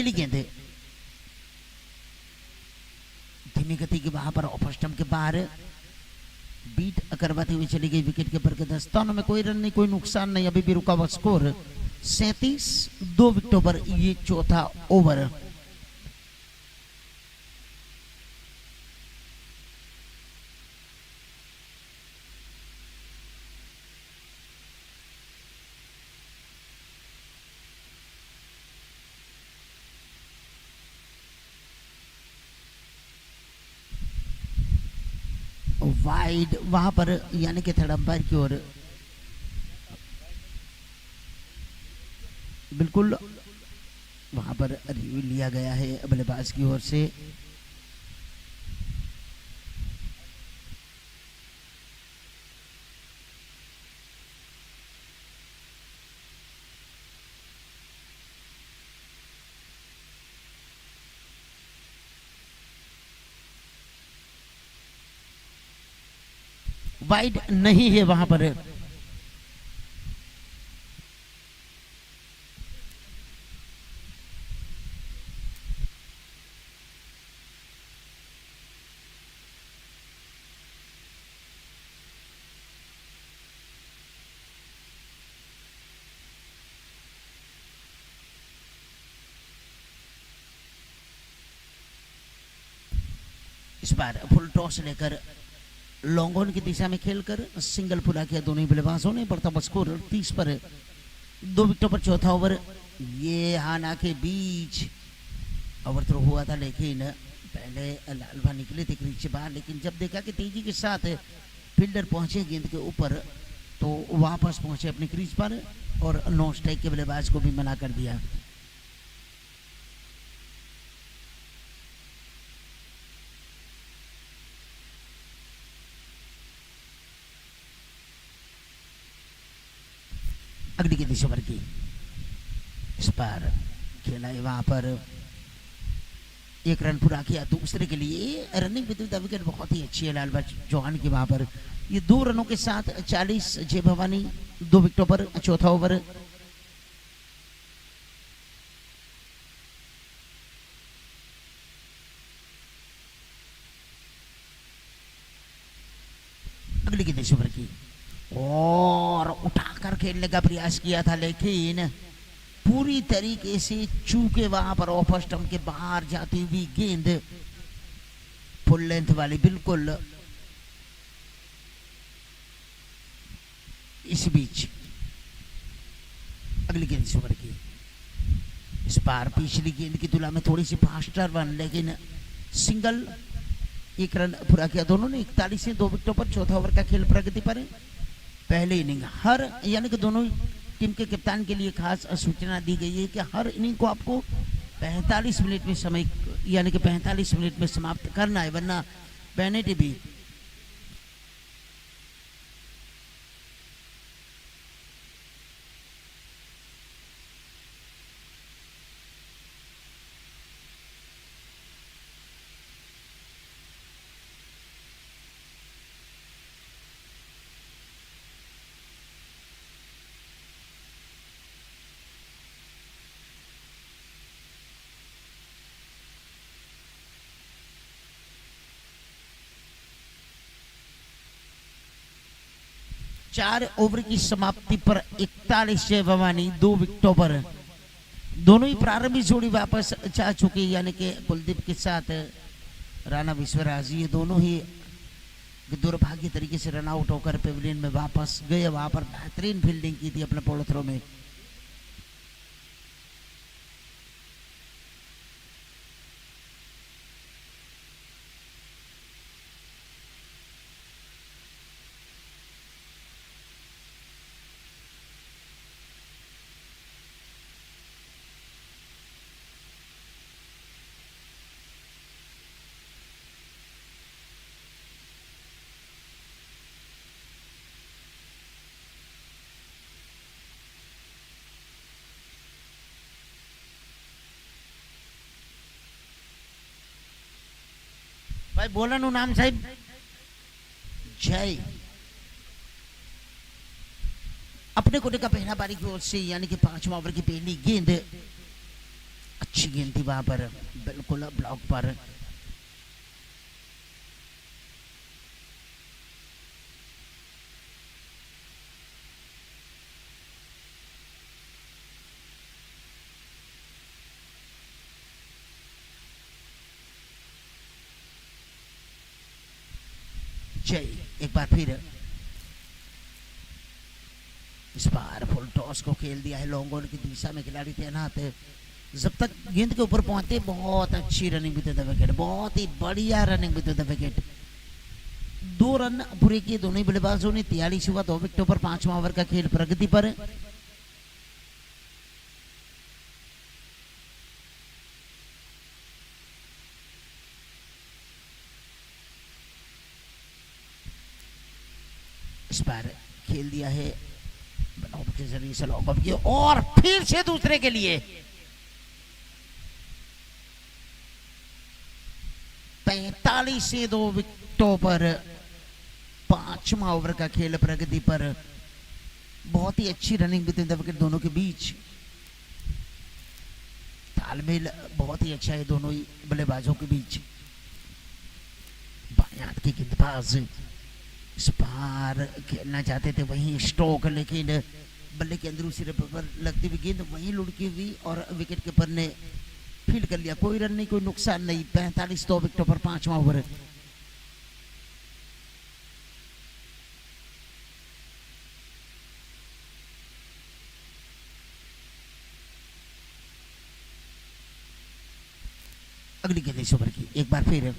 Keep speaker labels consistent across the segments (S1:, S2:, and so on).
S1: पहली गेंद है धीमी गति की, वहां पर ऑफ स्टंप के बाहर बीट करवाती हुई चली गई विकेट कीपर के दस्तानों में। कोई रन नहीं, कोई नुकसान नहीं, अभी भी रुका हुआ स्कोर 37, 2 विकेटों पर ये चौथा ओवर। वाइड वहां पर यानी कि थर्ड अंपायर की ओर बिल्कुल वहां पर रिव्यू लिया गया है बल्लेबाज की ओर से। वाइड नहीं है वहां पर। इस बार फुल टॉस लेकर लॉन्ग ऑन की दिशा में खेलकर सिंगल पूरा किया दोनों ही बल्लेबाजों ने। बढ़ता हुआ स्कोर 30 पर 2 विकेटों पर चौथा ओवर। ये हाना के बीच ओवर थ्रो हुआ था, लेकिन पहले लालभा निकले थे क्रीज से बाहर, लेकिन जब देखा कि तेजी के साथ फील्डर पहुंचे गेंद के ऊपर तो वापस पहुंचे अपने क्रीज पर और नो स्ट्राइक के बल्लेबाज को भी मना कर दिया। अगली गेंद इस ओवर की, इस पर खेला है वहां पर 1 रन पूरा किया दूसरे के लिए। रनिंग विद द विकेट बहुत ही अच्छी है लालबा चौहान की वहां पर। ये 2 रनों के साथ 40 जय भवानी 2 विकेटों पर चौथा ओवर। अगली गेंद इस ओवर की और उठाकर खेलने का प्रयास किया था, लेकिन पूरी तरीके से चूके वहां पर ऑफ स्टंप के बाहर जाती हुई गेंद फुल लेंथ वाली बिल्कुल। इस बीच अगली गेंद इस ओवर की, इस बार पिछली गेंद की तुलना में थोड़ी सी फास्टर वन, लेकिन सिंगल 1 रन पूरा किया दोनों ने। 41 से 2 विकेटों पर चौथा ओवर का खेल प्रगति पर है। पहले इनिंग हर यानी कि दोनों टीम के कप्तान के लिए खास सूचना दी गई है कि हर इनिंग को आपको 45 मिनट में समय यानी कि 45 मिनट में समाप्त करना है, वरना पेनल्टी भी। चार ओवर की समाप्ति पर 41 जय भवानी 2 विकेटों पर। दोनों ही प्रारंभिक जोड़ी वापस जा चुकी, यानी कि कुलदीप के साथ राणा विश्वराज। ये दोनों ही दुर्भाग्य तरीके से रन आउट होकर पेविलियन में वापस गए। वहां पर बेहतरीन फील्डिंग की थी अपने पोलो थ्रो में। भाई बोला नु नाम साहब जय। अपने कोटे का पहला बारी की ओर से यानी कि 5वां ओवर की पहली गेंद अच्छी गेंद थी वहां पर, बिल्कुल ब्लॉक पर। जय एक बार फिर इस बार फुल टॉस को खेल दिया है, लॉन्ग ऑन की दिशा में खिलाड़ी तैनात है। जब तक गेंद के ऊपर पहुंचते बहुत अच्छी रनिंग विद द विकेट, बहुत ही बढ़िया running with the wicket. 2 run पूरे किए दोनों ही बल्लेबाजों ने। 43 हुआ 2 विकेटों पर, 5वां ओवर का खेल प्रगति पर। इस बार खेल दिया है के जरिए से लॉन्ग ऑफ किया और फिर से दूसरे के लिए 45 से 2 विकेटों पर, 5वां ओवर का खेल प्रगति पर। बहुत ही अच्छी रनिंग विद द विकेट दोनों के बीच, तालमेल बहुत ही अच्छा है दोनों ही बल्लेबाजों के बीच। बाएं हाथ के गेंदबाज इस बार खेलना चाहते थे वहीं स्ट्रोक, लेकिन बल्ले के अंदर सिरे पर लगती हुई गेंद वहीं लुढ़की हुई और विकेट कीपर ने फील्ड कर लिया। कोई रन नहीं, कोई नुकसान नहीं। 45 2 विकेटों पर, 5वां ओवर। अगली गेंद इस ओवर की एक बार फिर,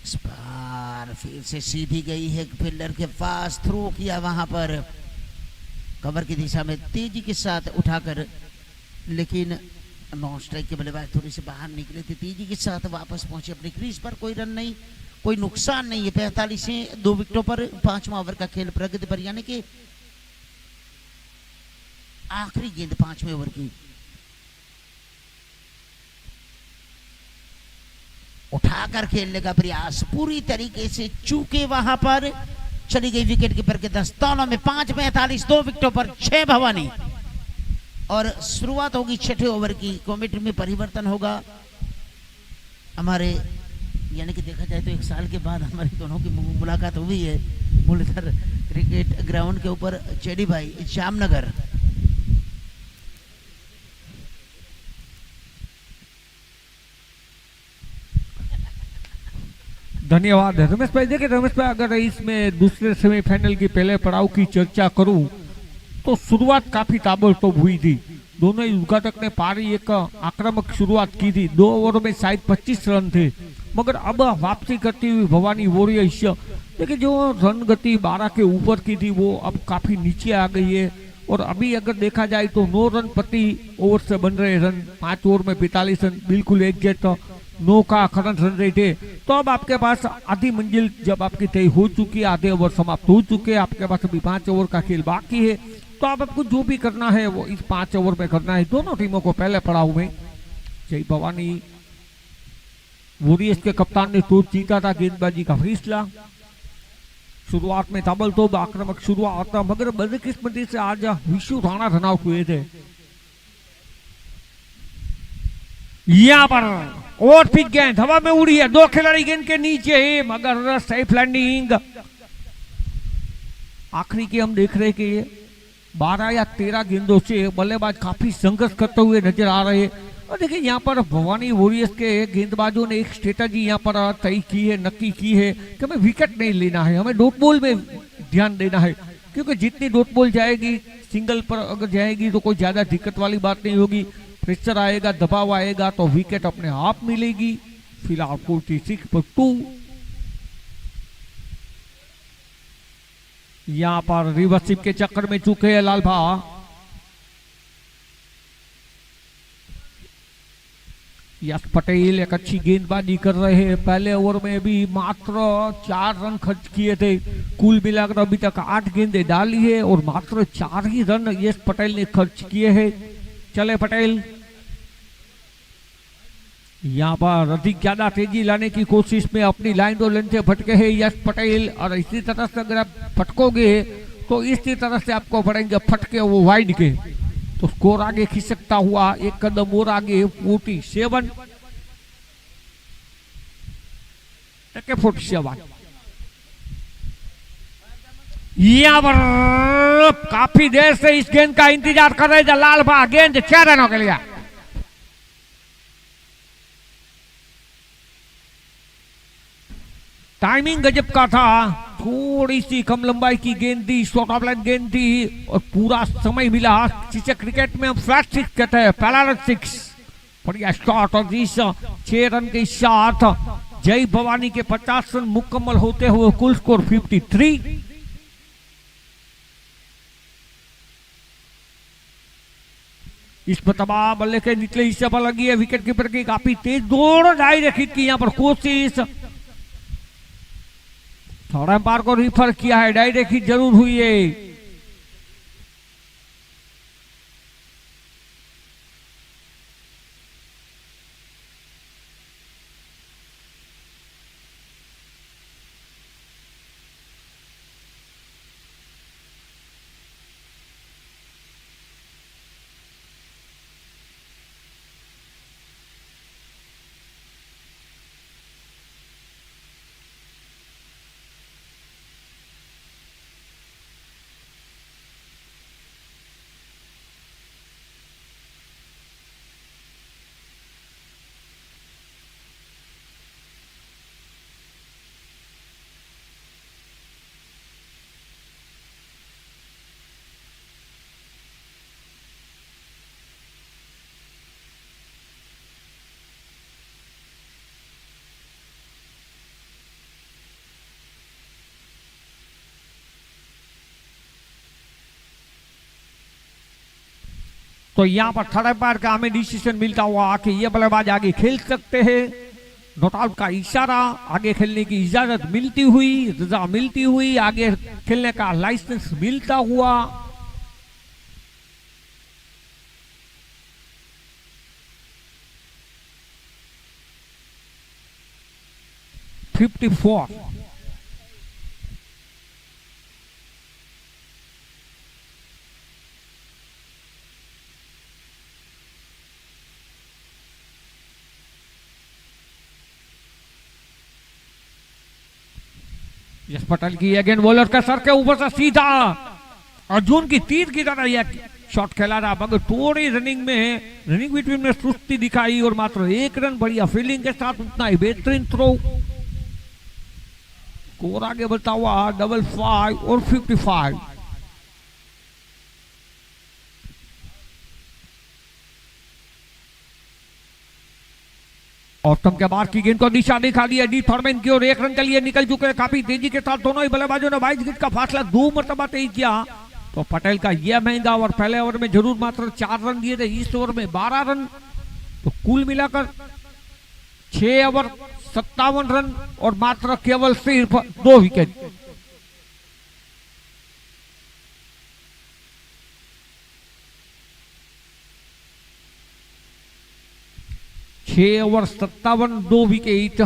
S1: इस बार फिर से सीधी गई है फील्डर के पास, थ्रो किया वहां पर कवर की दिशा में तेजी के साथ उठाकर, लेकिन नॉन स्ट्राइक के बल्लेबाज थोड़ी से बाहर निकले थे, तेजी के साथ वापस पहुंचे अपनी क्रीज पर। कोई रन नहीं, कोई नुकसान नहीं है। 45 से 2 विकेटों पर, 5वां ओवर का खेल प्रगति पर, यानी कि आखिरी गेंद 5वें ओवर की। उठाकर खेलने का प्रयास पूरी तरीके से चूके वहां पर, चली गई विकेट कीपर के दस्तानों में। 5-45 2 विकेटों पर, 6 भवानी। और शुरुआत होगी 6ठे ओवर की। कमेटी में परिवर्तन होगा हमारे, यानी कि देखा जाए तो 1 साल के बाद हमारी दोनों की मुलाकात हुई है मुरलीधर क्रिकेट ग्राउंड के ऊपर, चेडी भाई जामनगर।
S2: धन्यवाद रमेश भाई। देखिए रमेश भाई, अगर इसमें दूसरे सेमीफाइनल की पहले पड़ाव की चर्चा करूं तो शुरुआत काफी ताबड़तोड़ हुई थी। दोनों ही उद्घाटक ने पारी एक आक्रामक शुरुआत की थी। 2 ओवर में शायद 25 रन थे, मगर अब वापसी करती हुई भवानी वॉरियर्स, देखिए जो रन गति 12 के ऊपर की थी वो अब काफी नीचे आ गई है। और अभी अगर देखा जाए तो 9 रन प्रति ओवर से बन रहे रन, 5 ओवर में 45 रन, बिल्कुल एग्जैक्ट 9 का करंट रन रेट है। तो अब आपके पास आधी मंजिल जब आपकी तय हो चुकी है, आधे ओवर समाप्त हो चुके हैं, आपके पास अभी 5 ओवर का खेल बाकी है। तो अब आपको जो भी करना है वो इस 5 ओवर में करना है। दोनों टीमों को पहले पड़ाव में जय भवानी वॉरियर्स के कप्तान ने टॉस जीता था, गेंदबाजी का फैसला। शुरुआत में ताबड़तोड़ आक्रामक शुरुआत, मगर बदकिस्मती से आज विशु राणा रन आउट हुए थे। यहाँ पर और पिच गेंद हवा में उड़ी है, 2 खिलाड़ी गेंद के नीचे है, मगर सेफ लैंडिंग। आखिरी की हम देख रहे कि 12 या 13 गेंदों से बल्लेबाज काफी संघर्ष करते हुए नजर आ रहे हैं। और देखिए यहाँ पर भवानी वॉरियर्स के गेंदबाजों ने एक स्ट्रेटजी यहाँ पर तय की है, नक्की की है कि हमें विकेट नहीं लेना है, हमें डॉट बॉल में ध्यान देना है। क्योंकि जितनी डॉट बॉल जाएगी, सिंगल पर अगर जाएगी तो कोई ज्यादा दिक्कत वाली बात नहीं होगी। प्रेशर आएगा, दबाव आएगा तो विकेट अपने आप मिलेगी। फिलहाल 46 पर 2। यहाँ पर रिवर्सिप के चक्कर में चुके हैं लाल भा। यश पटेल एक अच्छी गेंदबाजी कर रहे हैं। पहले ओवर में भी मात्र 4 रन खर्च किए थे। कुल मिलाकर अभी तक 8 गेंदें डाली है और मात्र 4 ही रन यश पटेल ने खर्च किए हैं। चले पटेल, यहाँ पर अधिक ज्यादा तेजी लाने की कोशिश में अपनी लाइन और लेंथ से भटके हैं यश पटेल। और इसी तरह से अगर आप फटकोगे तो इसी तरह से आपको पड़ेंगे फटके वो वाइड के। तो स्कोर आगे खिसकता हुआ एक कदम और आगे 47 47। यहाँ पर काफी देर से इस गेंद का इंतजार कर रहे थे लाल बा, गेंद 6 रनों के लिए। टाइमिंग गजब का था, थोड़ी सी कम लंबाई की गेंद थी, शॉर्ट ऑफ लाइन गेंद थी और पूरा समय मिला। जिसे क्रिकेट में हम फ्लैट 6 कहते हैं, पहला रन 6। बढ़िया शॉट और इस 6 रन के साथ जय भवानी के 50 रन मुकम्मल होते हुए कुल स्कोर 53। इस तबाह बल्ले के निचले हिस्से पर लगी है विकेट कीपर की काफी तेज दौड़ डायरेक्ट हिट की यहाँ पर कोशिश। थोड़ा एम्पायर को रिफर किया है, डायरेक्ट हिट जरूर हुई है। तो यहाँ पर थर्ड एम्पायर का हमें डिसीजन मिलता हुआ कि ये बल्लेबाज आगे खेल सकते हैं। नॉट आउट का इशारा, आगे खेलने की इजाजत मिलती हुई, रजा मिलती हुई, आगे खेलने का लाइसेंस मिलता हुआ। फिफ्टी 54। यश पटेल की अगेन बॉलर का सर के ऊपर से सीधा अर्जुन की तीर की तरह यह शॉट खेला रहा, मगर थोड़ी रनिंग बिटवीन में सुस्ती दिखाई और मात्र 1 रन। बढ़िया फील्डिंग के साथ उतना ही बेहतरीन थ्रो। स्कोर आगे बढ़ता हुआ 55 और 55। ऑप्टम के बाहर की गेंद को दिशा दिखा दिया डी थॉर्मैन की और 1 रन के लिए निकल चुके हैं काफी तेजी के साथ दोनों ही बल्लेबाजों ने 22 गज का फासला 2 मरतबा तय किया। तो पटेल का यह महंगा ओवर, पहले ओवर में जरूर मात्र 4 रन दिए थे, इस ओवर में 12 रन, तो कुल मिलाकर 6 ओवर 57 रन और मात्र केवल सिर्फ 2 विकेट। छह ओवर 57 2 विकेट।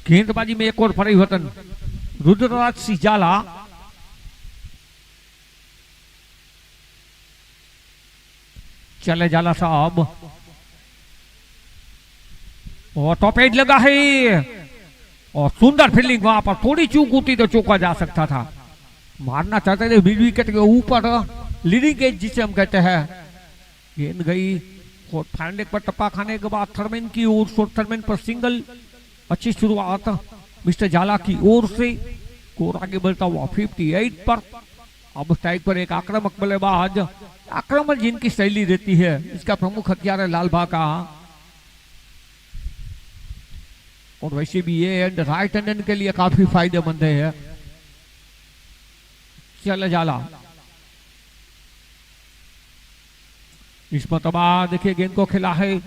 S2: गेंदबाजी में एक और परिवर्तन, रुद्रराज सिंह जाला चले जाला साहब, और टॉप एज लगा है और सुंदर फील्डिंग, वहां पर थोड़ी चूक होती तो चौका जा सकता था। मारना चाहते थे मिड विकेट के ऊपर, लीडिंग एज जिसे हम कहते हैं। गेंद गई और फैंडेक पर टप्पा खाने के बाद थर्मैन की ओर, थर्मैन पर सिंगल। अच्छी शुरुआत मिस्टर झाला की ओर से स्कोर आगे बढ़ता हुआ 58 पर। अब स्ट्राइक पर एक आक्रामक बल्लेबाज, आक्रामक जिनकी शैली रहती है, इसका प्रमुख हथियार है लाल भा का। और वैसे भी ये एंड राइट हैंड के लिए काफी फायदेमंद है। चले झाला, इस मतबा देखिए गेंद को खिला है,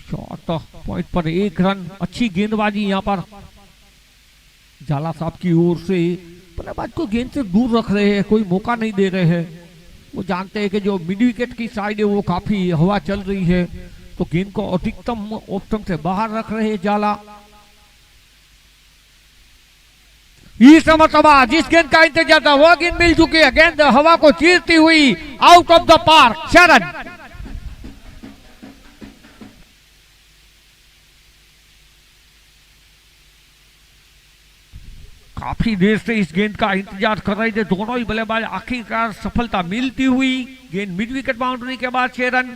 S2: शॉट पॉइंट पर 1 रन। अच्छी गेंदबाजी यहाँ पर झाला साहब की ओर से। बल्लेबाज को गेंद से दूर रख रहे हैं, कोई मौका नहीं दे रहे हैं। वो जानते हैं कि जो मिड विकेट की साइड है वो काफी हवा चल रही है, तो गेंद को अधिकतम ऑप्शन से बाहर रख रहे हैं झाला। इस मरतबा जिस गेंद का इंतजार था वो गेंद मिल चुकी है। गेंद हवा को चीरती हुई out of the park, 6 run. काफी देर से इस गेंद का इंतजार कर रहे थे दोनों ही बल्लेबाज, आखिरकार सफलता मिलती हुई। गेंद मिड विकेट बाउंड्री के बाद 6 रन।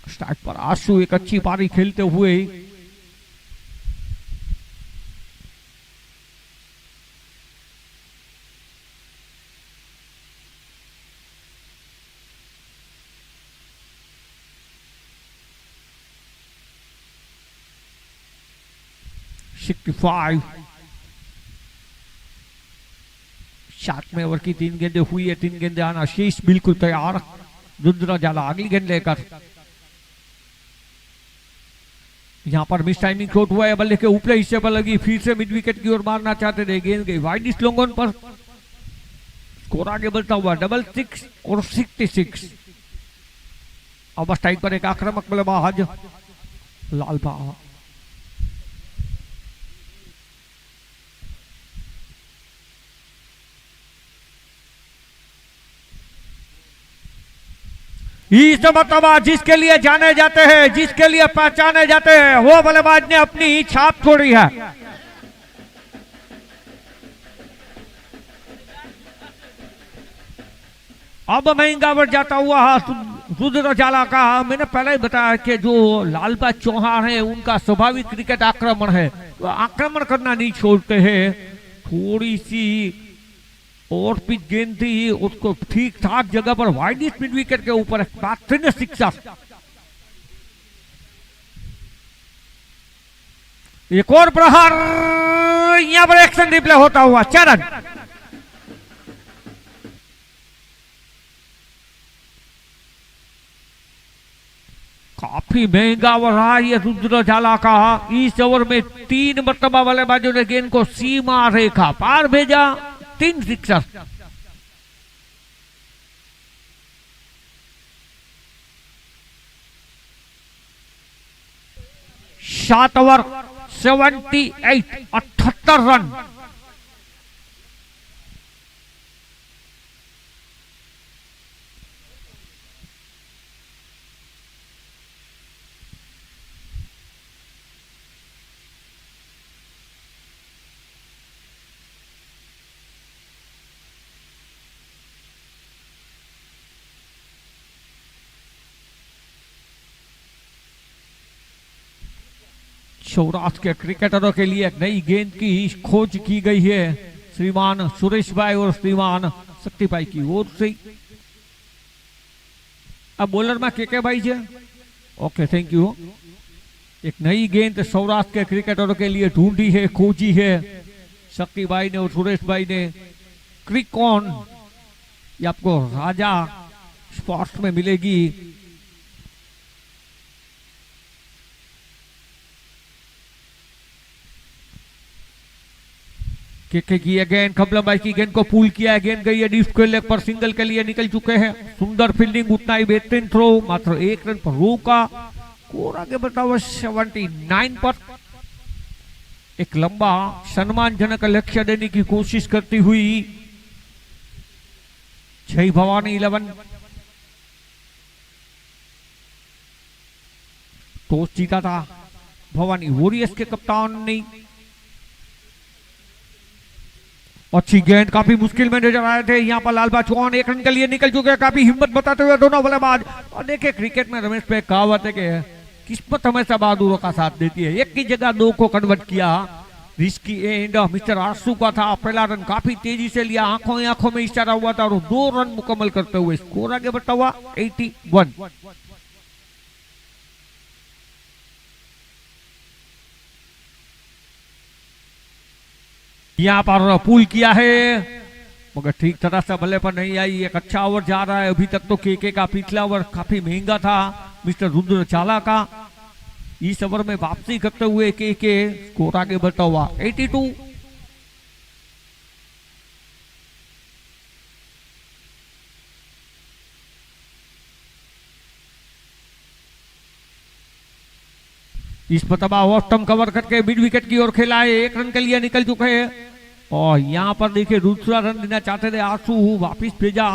S2: स्टार्ट पर आशु एक अच्छी पारी खेलते हुए। सातवें ओवर की 3 गेंदें हुई है, 3 गेंदें आना शेष, बिल्कुल तैयार रुद्र झाला अगली गेंद लेकर। यहां पर मिस टाइमिंग शॉट हुआ है, बल्ले के ऊपरी हिस्से पर लगी, फिर से मिड विकेट की ओर मारना चाहते थे, गेंद गई वाइड इस लॉन्ग ऑन पर। स्कोर आगे बढ़ता हुआ 66 और 66। अब स्ट्राइक पर एक आक्रामक बल्लेबाज लाल भा। इस मरतबा जिसके लिए जाने जाते हैं, जिसके लिए पहचाने जाते हैं, वो बल्लेबाज ने अपनी छाप छोड़ी है। अब महंगा बढ़ जाता हुआ रुद्र झाला का। मैंने पहले ही बताया कि जो लालबा चौहान है उनका स्वाभाविक क्रिकेट आक्रमण है, तो आक्रमण करना नहीं छोड़ते हैं। थोड़ी सी और पिच गेंद थी, उसको ठीक ठाक जगह पर वाइड मिड विकेट के ऊपर बात सिक्सर। एक और प्रहार, यहां पर एक्शन रिप्ले होता हुआ 4 रन। काफी महंगा ओवर रहा ये रुद्र झाला का। इस ओवर में 3 मरतबा बल्लेबाजों ने गेंद को सीमा रेखा पार भेजा, 3 सिक्सर। सात ओवर 78 रन। सौराष्ट्र के क्रिकेटरों के लिए एक नई गेंद की खोज की गई है श्रीमान सुरेश भाई और श्रीमान शक्ति भाई की ओर से। अब बॉलर में के भाई जी, ओके थैंक यू। एक नई गेंद सौराष्ट्र के क्रिकेटरों के लिए ढूंढी है, खोजी है शक्ति भाई ने और सुरेश भाई ने। क्रिकॉन ये आपको राजा स्पोर्ट्स में मिलेगी। की अगेन कमलम भाई की गेंद को पुल किया, गेंद गई है डीप स्क्वायर लेग पर, सिंगल के लिए निकल चुके हैं। सुंदर फील्डिंग, उतना ही बेहतरीन थ्रो, मात्र 1 रन पर रोका। और आगे बढ़ता हुआ 79 पर एक लंबा सम्मानजनक लक्ष्य देने की कोशिश करती हुई जय भवानी 11 टॉस जीता था भवानी वॉरियर्स के कप्तान ने। अच्छी गेंद, काफी मुश्किल में नजर आए थे यहाँ पर लालबा चौहान। एक रन के लिए निकल चुके हैं, काफी हिम्मत बताते हुए दोनों बल्लेबाज। और देखिए क्रिकेट में रमेश पे कहावत है कि किस्मत हमेशा बहादुरों का साथ देती है। एक की जगह दो को कन्वर्ट किया। रिस्की एंड मिस्टर आरसू का था। पहला रन काफी तेजी से लिया, आंखों ही आंखों में इशारा हुआ था और 2 रन मुकम्मल करते हुए स्कोर आगे बढ़ता हुआ 81। यहाँ पर पुल किया है मगर ठीक तरह से बल्ले पर नहीं आई। एक अच्छा ओवर जा रहा है अभी तक तो केके का। पिछला ओवर काफी महंगा था मिस्टर रुद्र चाला का। इस ओवर में वापसी करते हुए केके स्कोर आगे बढ़ता हुआ 82। इस पतबा ऑस्टम कवर करके मिड विकेट की ओर खेला है। 1 रन के लिए निकल चुके हैं और यहाँ पर देखिए दूसरा रन देना चाहते थे आंसू, वापिस भेजा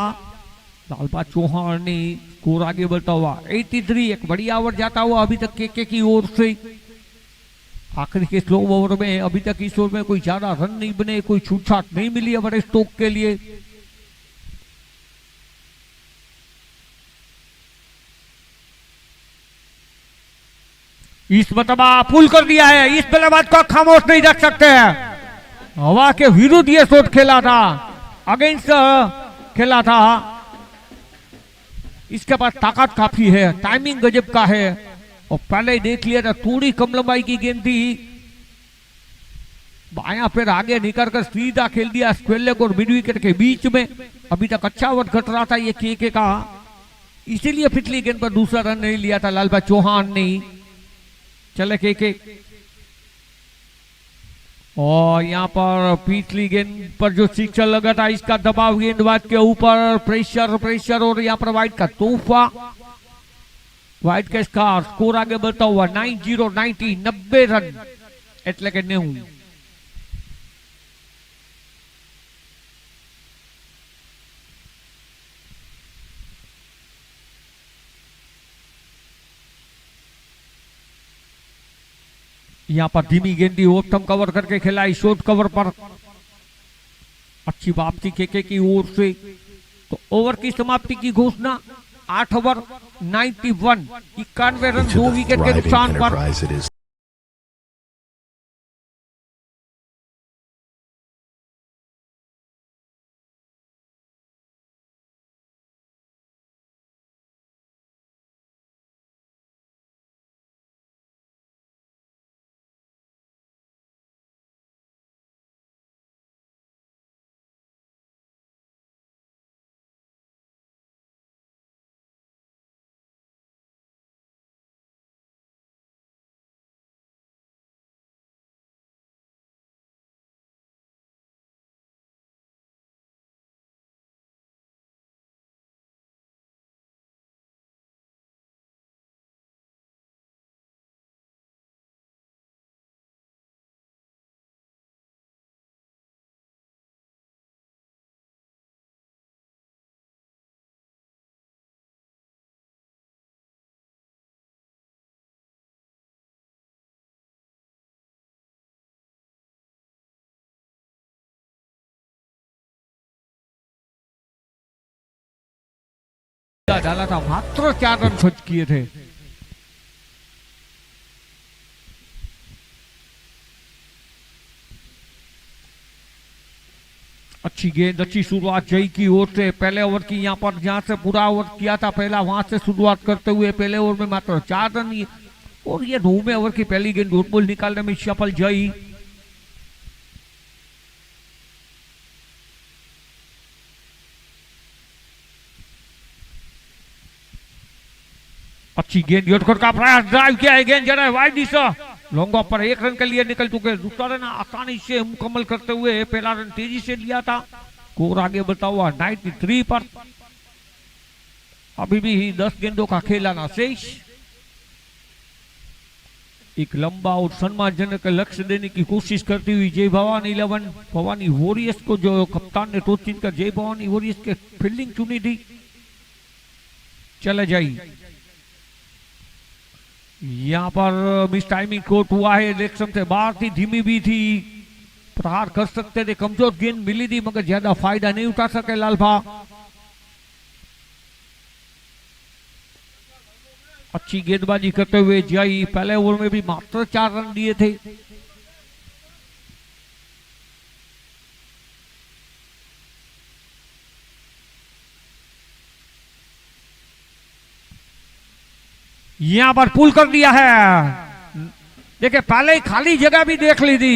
S2: लालबा चौहान ने। स्कोर आगे बढ़ता हुआ 83। एक बढ़िया ओवर जाता हुआ अभी तक केके की ओर से। आखिरी के स्लो ओवर में अभी तक इस ओवर में कोई ज्यादा रन नहीं बने, कोई छूटछाट नहीं मिली है बड़े स्टोक के लिए। इस मतबा पुल कर दिया है। इस बल्लेबाज को खामोश नहीं रख सकते हैं। हवा के विरुद्ध ये शॉट खेला था, अगेंस्ट खेला था। इसके पास ताकत काफी है, टाइमिंग गजब का है। और पहले ही देख लिया था, थोड़ी कम लंबाई की गेंद थी। बायां पैर आगे निकल कर सीधा खेल दिया स्क्वेयर लेग और मिड विकेट के बीच में। अभी तक अच्छा ओवर घट रहा था ये केके का, इसीलिए पिछली गेंद पर दूसरा रन नहीं लिया था लालबा चौहान ने। चले केके। और यहाँ पर पिछली गेंद पर जो सिक्सर लगा था इसका दबाव गेंदबाज के ऊपर, प्रेशर प्रेशर। और यहाँ पर वाइट का तोहफा, वाइट का इसका स्कोर आगे बढ़ता हुआ 90 रन એટલે કે 90। यहाँ पर धीमी गेंदी ओपटम कवर करके खेला, शॉर्ट कवर पर अच्छी वापसी केके की ओर से। तो ओवर की समाप्ति की घोषणा 8 ओवर 91, 91 रन 2 विकेट के नुकसान पर। डाला था, मात्र 4 रन खर्च किए थे। अच्छी गेंद, अच्छी शुरुआत जय की ओर से। पहले ओवर की यहाँ पर जहां से पूरा ओवर किया था पहला, वहां से शुरुआत करते हुए पहले ओवर में मात्र 4 रन। और ये 9वें ओवर की पहली गेंद डॉट बॉल निकालने में सफल जय। अच्छी गेंद, योटकर का प्रयास, ड्राइव किया है, गेंद जरा वाइड दिशा, लॉन्ग ऑफ पर 1 रन के लिए निकल चुके। दूसरा रन आसानी से मुकम्मल करते हुए पहला रन तेजी से लिया था। स्कोर आगे बढ़ता हुआ 93 पर। अभी भी 10 गेंदों का खेलाना शेष। एक लंबा और सम्मानजनक लक्ष्य देने की कोशिश करती हुई जय भवानी 11 भवानी वॉरियर्स को, जो कप्तान ने टॉस जीतकर जय भवानी वॉरियर्स के फील्डिंग चुनी थी। चले जाइए। यहाँ पर मिस टाइमिंग कोट हुआ है, इलेक्शन से बाहर थी, धीमी भी थी। प्रहार कर सकते थे, कमजोर गेंद मिली थी मगर ज्यादा फायदा नहीं उठा सके लाल भा। अच्छी गेंदबाजी करते हुए जय पहले ओवर में भी मात्र 4 रन दिए थे। यहां पर पुल कर दिया है। देखिए पहले ही खाली जगह भी देख ली थी।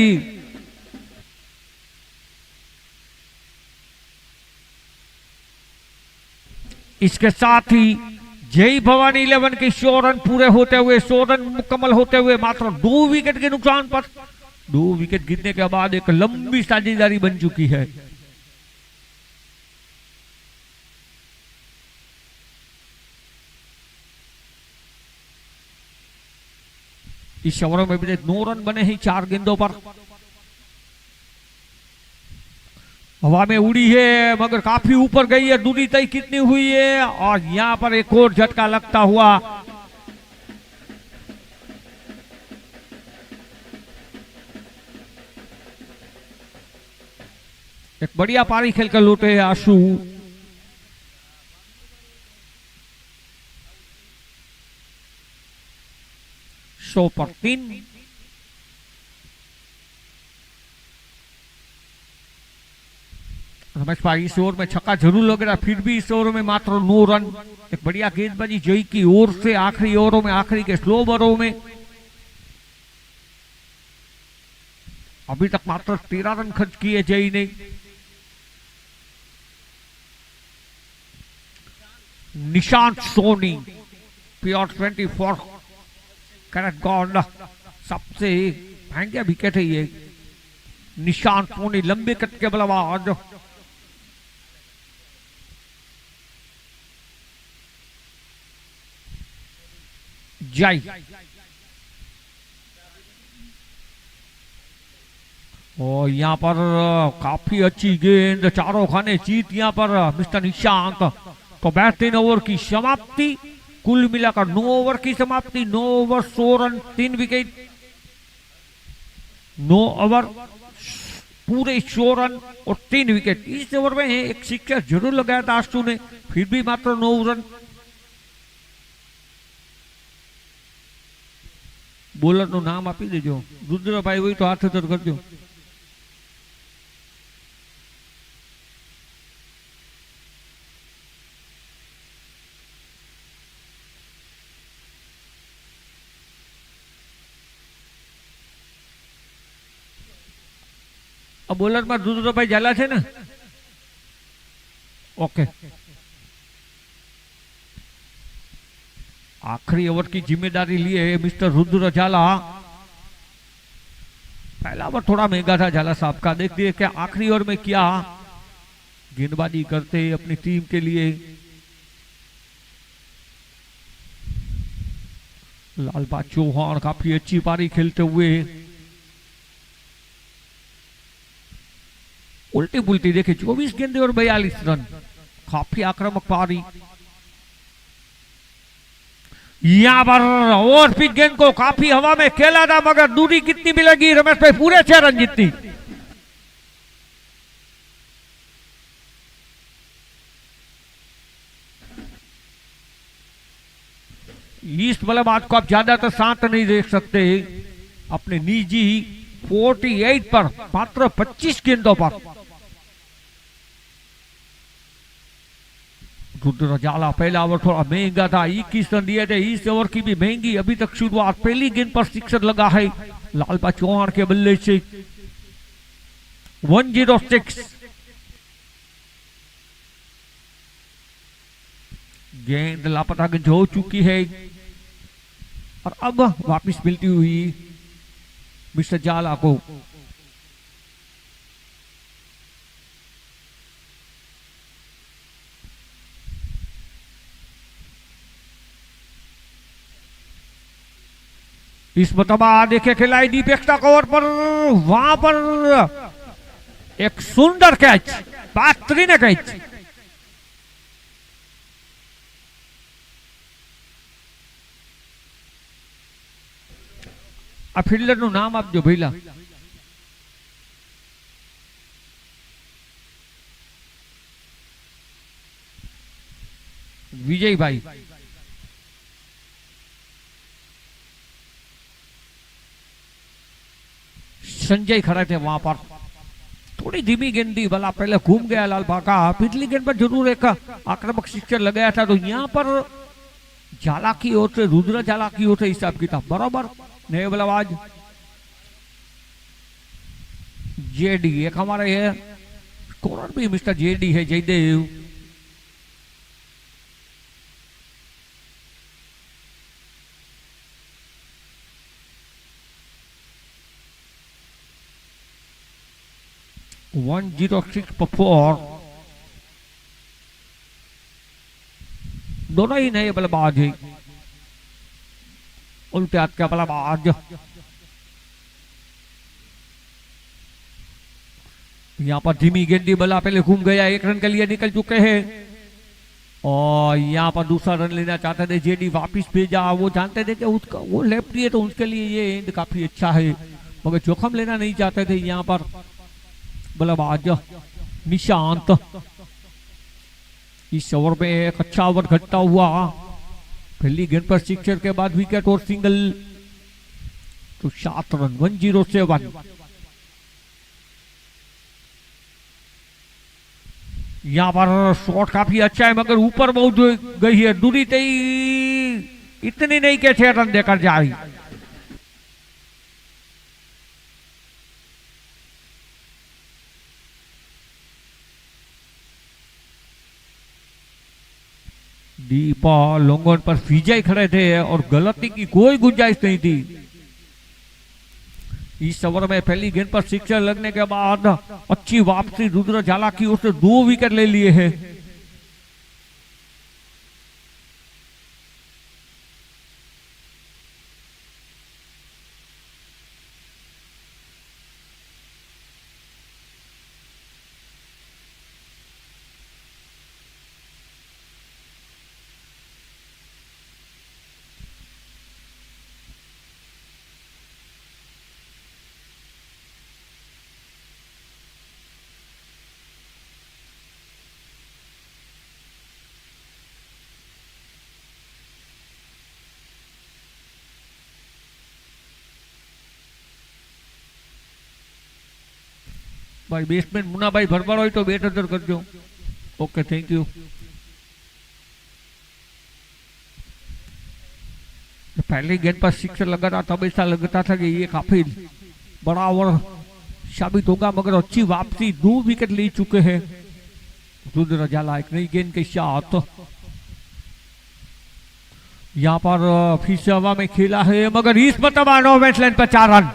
S2: इसके साथ ही जय भवानी 11 के 100 रन पूरे होते हुए, 100 रन मुकम्मल होते हुए मात्र 2 विकेट के नुकसान पर 2 विकेट गिरने के बाद एक लंबी साझेदारी बन चुकी है। इस ओवर में भी 9 रन बने हैं 4 गेंदों पर। हवा में उड़ी है मगर काफी ऊपर गई है, दूरी तय कितनी हुई है और यहां पर एक और झटका लगता हुआ। एक बढ़िया पारी खेलकर लौटे आशु। सौ पर 3। रमेश भाई इस ओवर में छक्का जरूर लग रहा, फिर भी इस ओवर में मात्र 9 रन। एक बढ़िया गेंदबाजी जय की ओर से आखिरी ओवरों में, आखिरी के स्लो ओवरों में अभी तक मात्र 13 रन खर्च किए जय ने। Nishant Soni pure 24 carat gold, सबसे महंगा विकेट है ये। निशांत सोनी लंबे कट के बल्लेबाज। जय और यहाँ पर काफी अच्छी गेंद, चारों खाने जीत यहाँ पर मिस्टर निशांत। तो 3 ओवर की समाप्ति, कुल मिलाकर 9 ओवर की समाप्ति। 9 ओवर 100 रन 3 विकेट। 9 ओवर पूरे 100 रन और 3 विकेट। इस ओवर में एक सिक्सर जरूर लगाया था आशु ने, फिर भी मात्र 9 रन। बोलर નું નામ આપી દેજો રુદ્રભાઈ, હોય તો હાથ ઉતર કરજો। બોલર માં રુદ્રભાઈ ઝાલા છે ને? ओके। आखिरी ओवर की जिम्मेदारी लिए मिस्टर रुद्र झाला। पहला ओवर थोड़ा महंगा था झाला साहब का, देखिए कि आखिरी ओवर में क्या गेंदबाजी करते अपनी टीम के लिए। लालबा चौहान काफी अच्छी पारी खेलते हुए। उल्टी पुल्टी देखे 24 गेंदे और 42 रन, काफी आक्रामक पारी। यहां पर ओवर पिच गेंद को काफी हवा में खेला था मगर दूरी कितनी मिलेगी रमेश भाई? पूरे 6 रन जितनी। इस बल्लेबाज को आप ज्यादातर शांत नहीं देख सकते। अपने निजी 48 पर मात्र 25 गेंदों पर रुद्र झाला। पहला ओवर थोड़ा महंगा था, 21 रन दिए थे। इस ओवर की भी महंगी अभी तक शुरुआत। पहली गेंद पर सिक्सर लगा है लालबा चौहान के बल्ले से। 106 गेंद लापता गेंद हो चुकी है और अब वापस मिलती हुई मिस्टर झाला को। इस मतबा देखे खिलाई डीप एक्स्ट्रा कवर पर, वहां पर एक सुंदर कैच, बेहतरीन कैच। आ फील्डर નું નામ આપજો ભઈલા। विजय भाई। संजय खड़े थे वहां पर, थोड़ी धीमी गेंद दी, भला पहले घूम गया लाल भाका, पिछली गेंद पर जरूर एक आक्रामक सिक्सर लगाया था। तो यहाँ पर झाला की ओर से, रुद्र झाला की ओर से हिसाब किताब बराबर। नए बल्लेबाज जेडी, एक हमारे है स्कोरर भी मिस्टर जेडी है, जयदेव। वन 106 पर 4, दोनों ही नए बल्लेबाज है। उल्टे हाथ का बल्लेबाज, यहाँ पर धीमी गेंदी, बल्ला पहले घूम गया, 1 रन के लिए निकल चुके हैं। और यहाँ पर दूसरा रन लेना चाहते थे, जेडी वापिस भेजा। वो जानते थे कि उसका वो लेफ्टी है तो उसके लिए ये एंड काफी अच्छा है, मगर जोखम लेना नहीं चाहते थे। यहाँ पर बल्लेबाज निशांत, इस ओवर में एक अच्छा ओवर घटता हुआ। पहली गेंद पर सिक्सर के बाद विकेट और सिंगल, तो 7 रन, 107। यहाँ पर शॉट काफी अच्छा है, मगर ऊपर बहुत गई है, दूरी तई इतनी नहीं के 6 रन देकर जाए। दीपा लोंगोन पर विजय खड़े थे और गलती की कोई गुंजाइश नहीं थी। इस ओवर में पहली गेंद पर सिक्सर लगने के बाद अच्छी वापसी रुद्र झाला की ओर से 2 विकेट ले लिए हैं। भाई बेसमेन मुन्ना भाई भरभर हो तो बेट अंदर करजो। Okay, thank you. पहली गेंद पर सिक्सर लगा था तब ऐसा लगता था कि ये काफी बड़ा ओवर साबित होगा, मगर अच्छी वापसी, 2 विकेट ले चुके हैं रुद्र झाला। एक नई गेंद के साथ यहाँ पर फिर से हवा में खेला है, मगर इस मरतबा नो बैट्समैन पर 4 रन।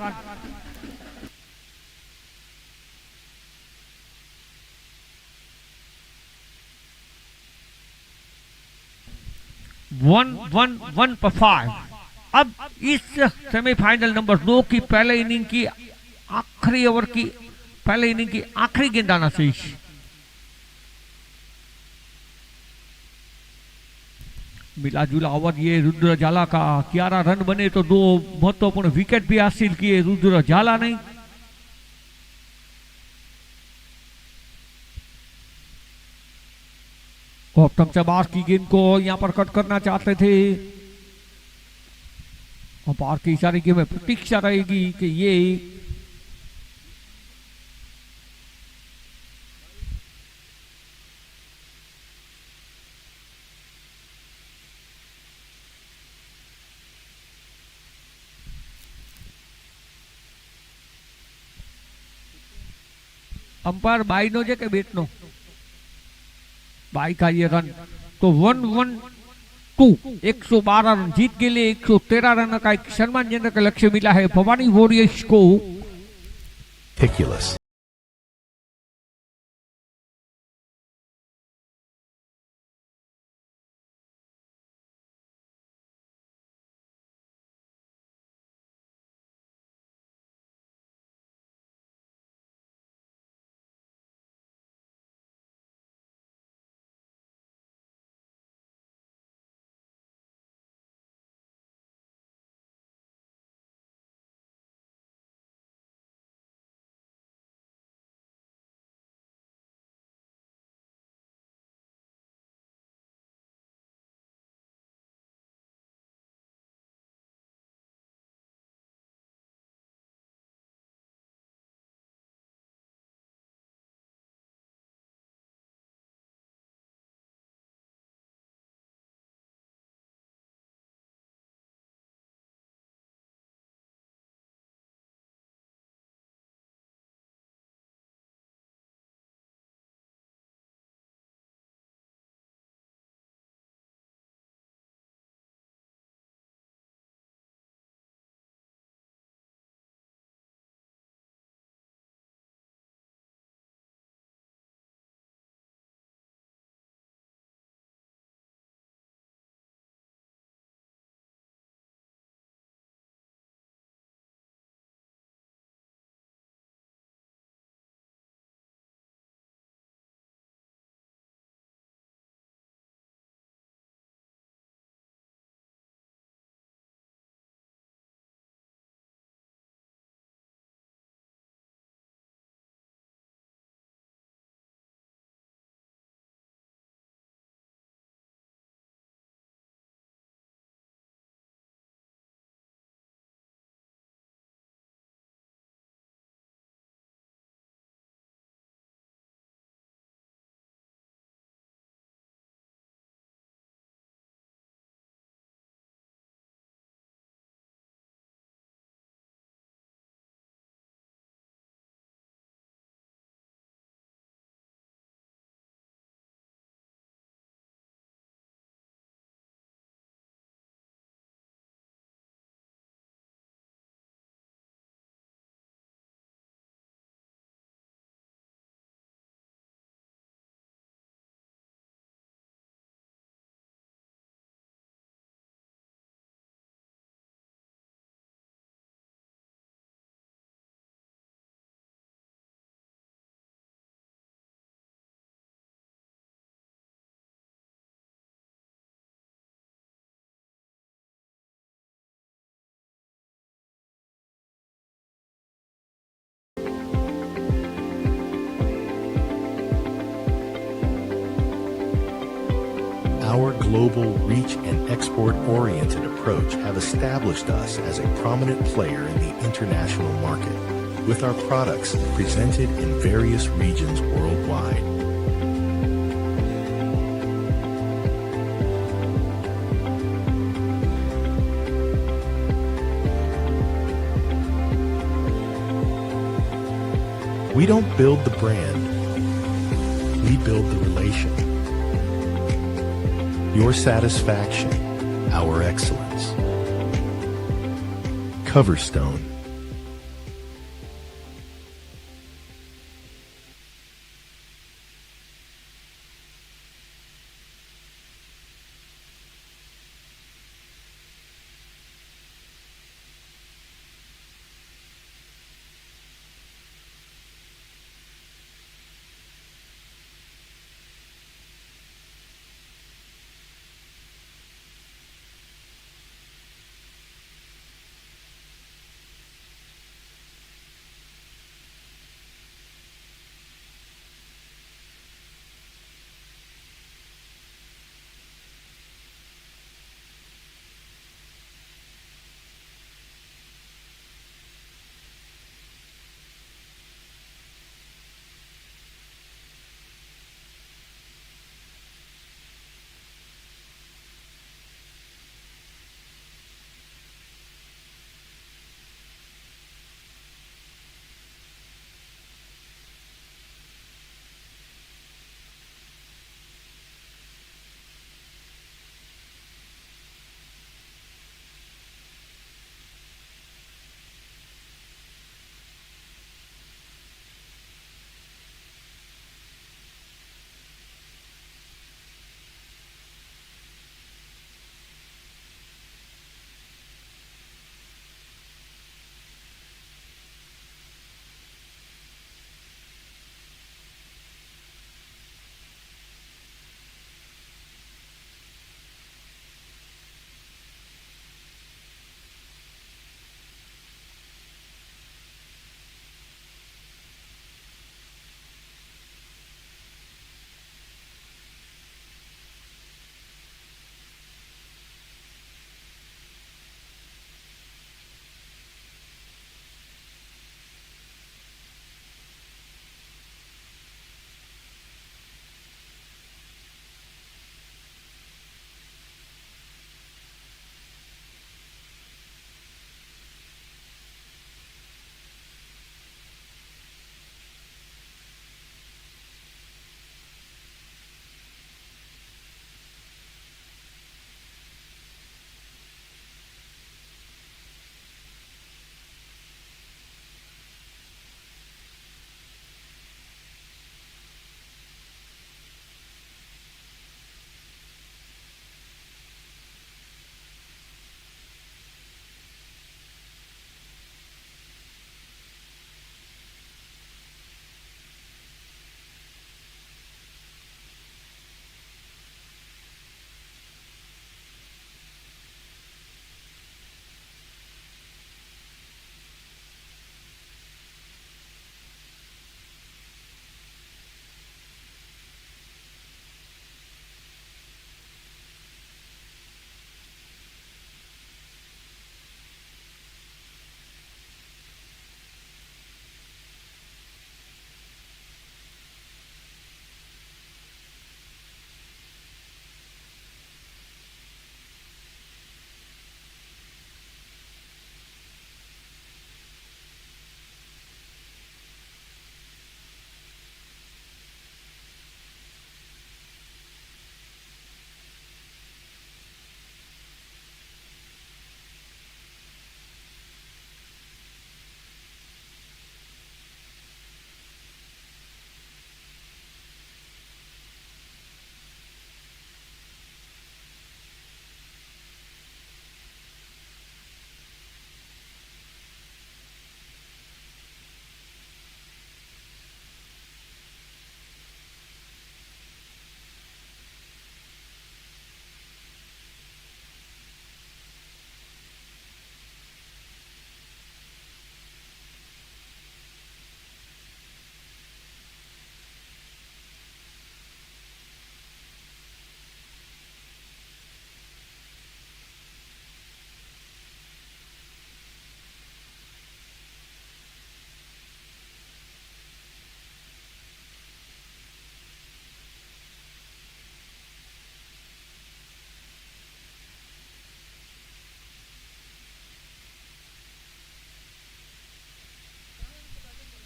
S2: 1-1-1 पर 5। अब इस सेमीफाइनल नंबर 2 की पहले इनिंग की आखिरी ओवर की, पहले इनिंग की आखिरी गेंद आना चाहिए। मिला जुला ओवर ये रुद्र झाला का, 11 रन बने तो 2 महत्वपूर्ण विकेट भी हासिल किए रुद्र झाला ने। गौतम चबार की गेंद को यहां पर कट करना चाहते थे, और पार की इशारे की में प्रतीक्षा रहेगी कि ये अंपायर बाई नो के बेट नो बाई का ये रन, तो 1-1-2 112 रन जीत के लिए 113 रन का एक सम्मानजनक लक्ष्य मिला है भवानी वॉरियर्स को।
S3: Our global reach and export-oriented approach have established us as a prominent player in the international market, with our products presented in various regions worldwide. We don't build the brand, we build the relation. Your satisfaction, our excellence. Coverstone.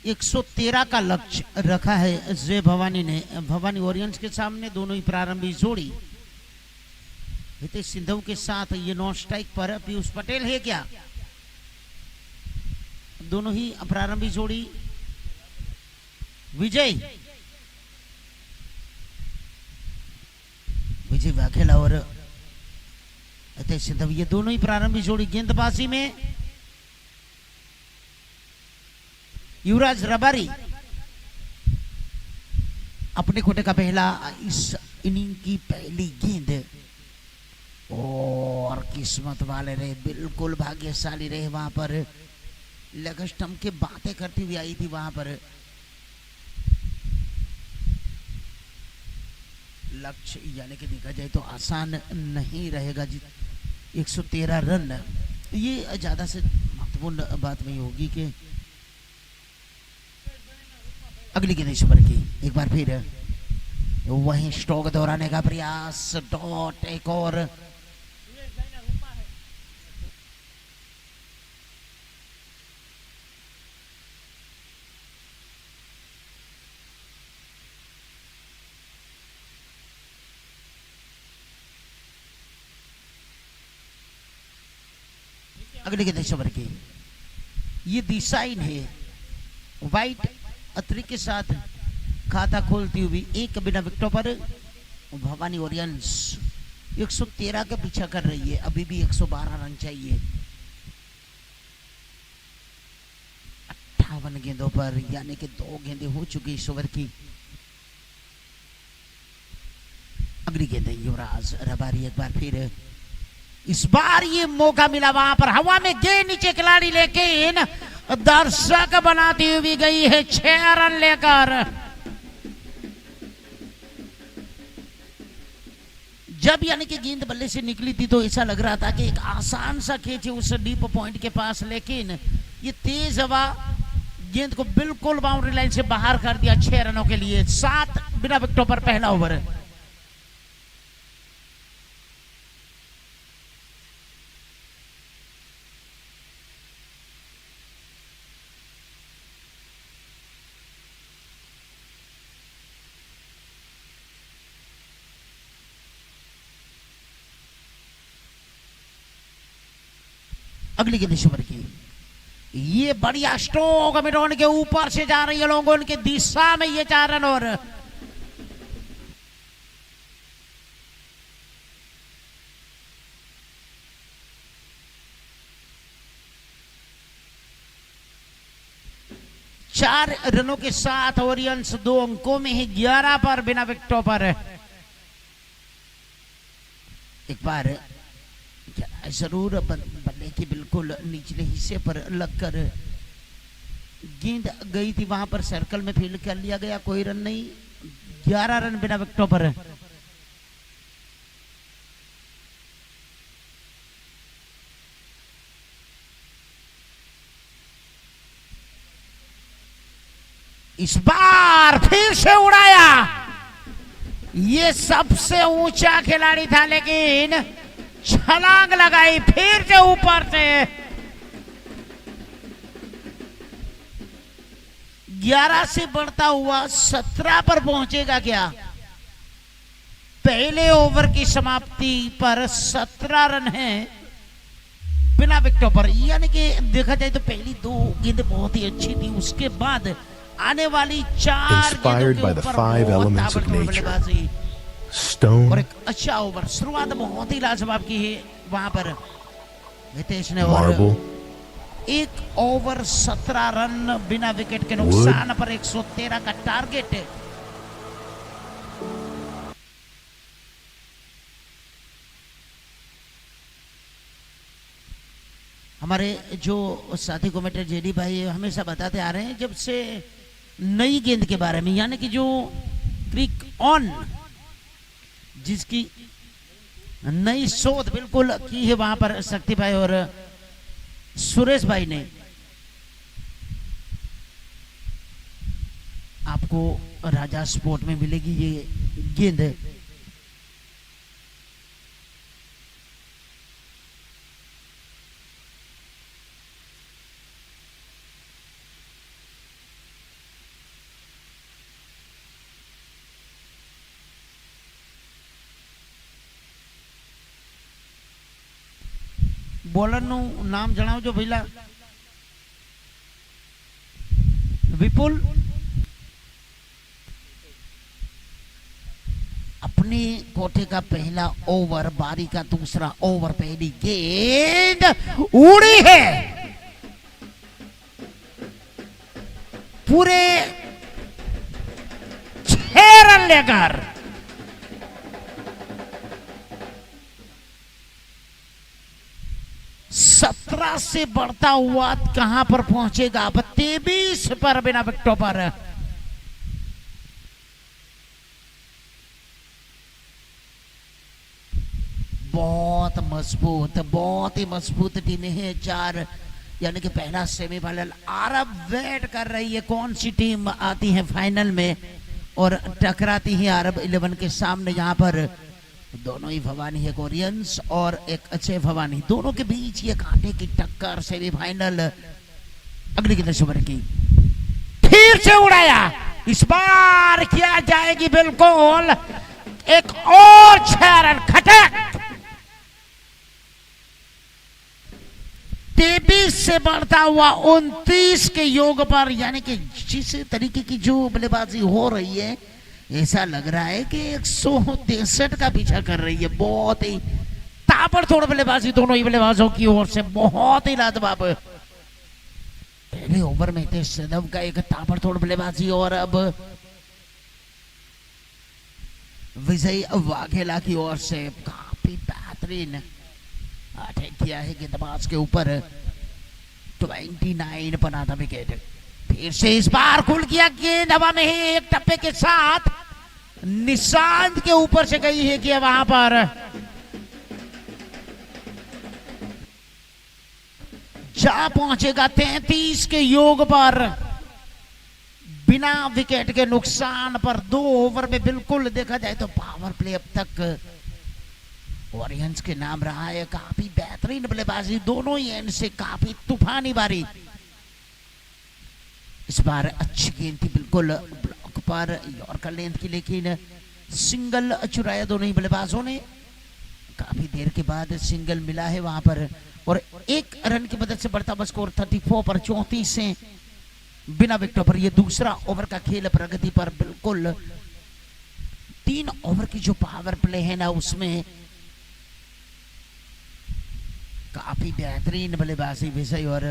S1: 113 का लक्ष्य रखा है जय भवानी ने। भवानी ओरियंस के सामने दोनों ही प्रारंभिक जोड़ी हितेश सिंधु के साथ ये नॉन स्ट्राइक पर पीयूष पटेल है क्या? दोनों ही प्रारंभिक जोड़ी विजय वाघेला और हितेश सिंधु ये दोनों ही प्रारंभिक जोड़ी। गेंदबाजी में युवराज रबारी अपने खोटे का पहला इस इनिंग की पहली गेंद और किस्मत वाले रहे, बिल्कुल भाग्यशाली रहे। वहां पर लेग स्टंप के बातें करती हुई आई थी। वहां पर लक्ष्य यानी कि देखा जाए तो आसान नहीं रहेगा जी। 113 रन ये ज्यादा से महत्वपूर्ण बात नहीं होगी कि अगली गेंद इस ओवर की एक बार फिर वहीं स्ट्रोक दोहराने का प्रयास। डॉट एक और अगली गेंद इस ओवर की ये दिशाहीन है। वाइट अतरी के साथ खाता खोलती हुई एक बिना विकेटों पर भवानी ओरियंस 113 का पीछा कर रही है। अभी भी 112 रन चाहिए 58 गेंदों पर, यानी कि 2 गेंदें हो चुकी इस ओवर की। अगली गेंद युवराज रबारी एक बार फिर, इस बार ये मौका मिला। वहां पर हवा में गए नीचे खिलाड़ी, लेकिन दर्शक बनाती हुई गई है 6 रन लेकर। जब यानी कि गेंद बल्ले से निकली थी तो ऐसा लग रहा था कि एक आसान सा खेच है उस डीप पॉइंट के पास, लेकिन ये तेज हवा गेंद को बिल्कुल बाउंड्री लाइन से बाहर कर दिया 6 रनों के लिए। 7 बिना विकेटों पर पहला ओवर। अगली गेंद इस ओवर की ये बढ़िया स्ट्रोक मिडॉन के ऊपर से जा रही है लोगों की दिशा में, ये 4 रन। और चार रनों के साथ ओरियंस 2 अंकों में ही 11 पर बिना विकेटों पर। एक बार जरूर बल्ले की बिल्कुल निचले हिस्से पर लगकर गेंद गई थी, वहां पर सर्कल में फील्ड कर लिया गया, कोई रन नहीं। 11 रन बिना विकेटों पर। इस बार फिर से उड़ाया, ये सबसे ऊंचा खिलाड़ी था, लेकिन छलांग लगाई फिर से ऊपर से। 11 से बढ़ता हुआ 17 पर पहुंचेगा क्या? पहले ओवर की समाप्ति पर 17 रन है बिना विकेटों पर, यानी कि देखा जाए तो पहली 2 गेंद बहुत ही अच्छी थी, उसके बाद आने वाली 4
S3: Inspired by the 5 elements of nature. Stone,
S1: और एक अच्छा ओवर शुरुआत बहुत ही लाजवाब की है वहां पर हितेश ने।
S3: marble,
S1: और 1 ओवर 17 रन बिना विकेट के नुकसान पर 113 का टारगेट है। हमारे जो साथी कमेंटेटर जेडी भाई हमेशा बताते आ रहे हैं जब से नई गेंद के बारे में, यानी कि जो क्रिक ऑन जिसकी नई शोध बिल्कुल की है वहां पर शक्ति भाई और सुरेश भाई ने। आपको राजा स्पोर्ट में मिलेगी ये गेंद। બોલરનું નામ જણાવજો ભઈલા. विपुल अपने कोठे का पहला ओवर, बारी का दूसरा ओवर, पहली गेंद उड़ी है, पूरे 6 रन लेकर 17 से बढ़ता हुआ कहां पर पहुंचेगा? अब 23 पर बिना विकेटों पर. बहुत ही मजबूत टीमें हैं. 4 यानी कि पहला सेमीफाइनल अरब वेट कर रही है कौन सी टीम आती है फाइनल में और टकराती है अरब 11 के सामने. यहाँ पर दोनों ही भवानी है, कोरियंस और एक अच्छे भवानी, दोनों के बीच ये कांटे की टक्कर. सेमीफाइनल अगली गेंद ओवर की फिर से उड़ाया, इस बार किया जाएगी बिल्कुल एक और 6 रन खटक. 23 से बढ़ता हुआ 29 के योग पर, यानी कि जिस तरीके की जो बल्लेबाजी हो रही है ऐसा लग रहा है कि 163 का पीछा कर रही है. बहुत ही ताबड़तोड़ बल्लेबाजी दोनों ही बल्लेबाजों की ओर से, बहुत ही लाजवाब. पहले ओवर में थे सदव का एक ताबड़तोड़ बल्लेबाजी और अब विजय वाघेला की ओर से काफी बेहतरीन अटैक किया है गेंदबाज के ऊपर. 29 बना था विकेट. फिर से इस बार खुल किया गेंद हवा में ही एक टप्पे के साथ निशांत के ऊपर से गई है कि वहां पर जा पहुंचेगा 33 के योग पर बिना विकेट के नुकसान पर. 2 ओवर में बिल्कुल देखा जाए तो पावर प्ले अब तक वॉरियर्स के नाम रहा है. काफी बेहतरीन बल्लेबाजी दोनों ही एंड से, काफी तूफानी बारी. इस बार अच्छी गेंद थी बिल्कुल ब्लॉक पर यॉर्कर लेंथ की, लेकिन सिंगल चुराया दोनों ही बल्लेबाजों ने. काफी देर के बाद सिंगल मिला है वहां पर और 1 रन की मदद से बढ़ता हुआ स्कोर 34 पर 34 से बिना विकेटों पर. यह दूसरा ओवर का खेल प्रगति पर. बिल्कुल 3 ओवर की जो पावर प्ले है ना उसमें काफी बेहतरीन बल्लेबाजी विजय और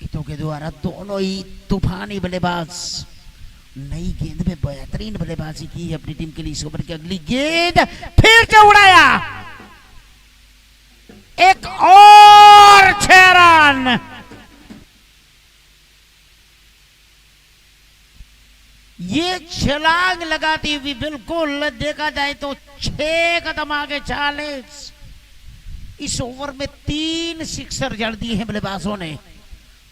S1: हितों के द्वारा. दोनों ही तूफानी बल्लेबाज नई गेंद में बेहतरीन बल्लेबाजी की है अपनी टीम के लिए. इस ओवर की अगली गेंद फिर से उड़ाया, एक और 6 रन. ये छलांग लगाती हुई बिल्कुल देखा जाए तो 6 कदम आगे 40. इस ओवर में 3 सिक्सर जड़ दिए हैं बल्लेबाजों ने,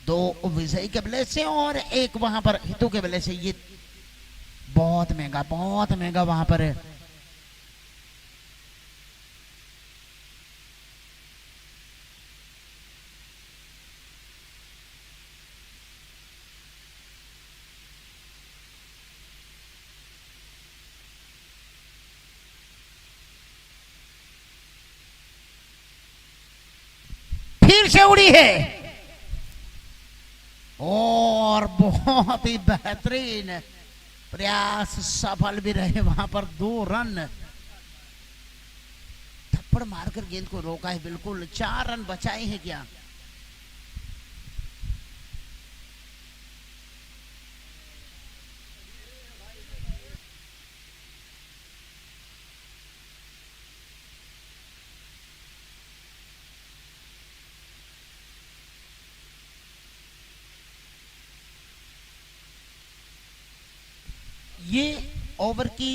S1: 2 विजय के बल्ले से और 1 वहां पर हितों के बल्ले से. ये बहुत महंगा वहां पर है. फिर से उड़ी है और बहुत ही बेहतरीन प्रयास सफल भी रहे. वहां पर 2 रन थप्पड़ मारकर गेंद को रोका है. बिल्कुल 4 रन बचाए हैं क्या? ये ओवर की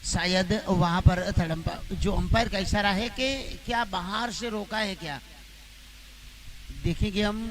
S1: शायद वहां पर थर्ड अंपायर, जो अंपायर का इशारा है कि क्या बाहर से रोका है क्या, देखेंगे हम.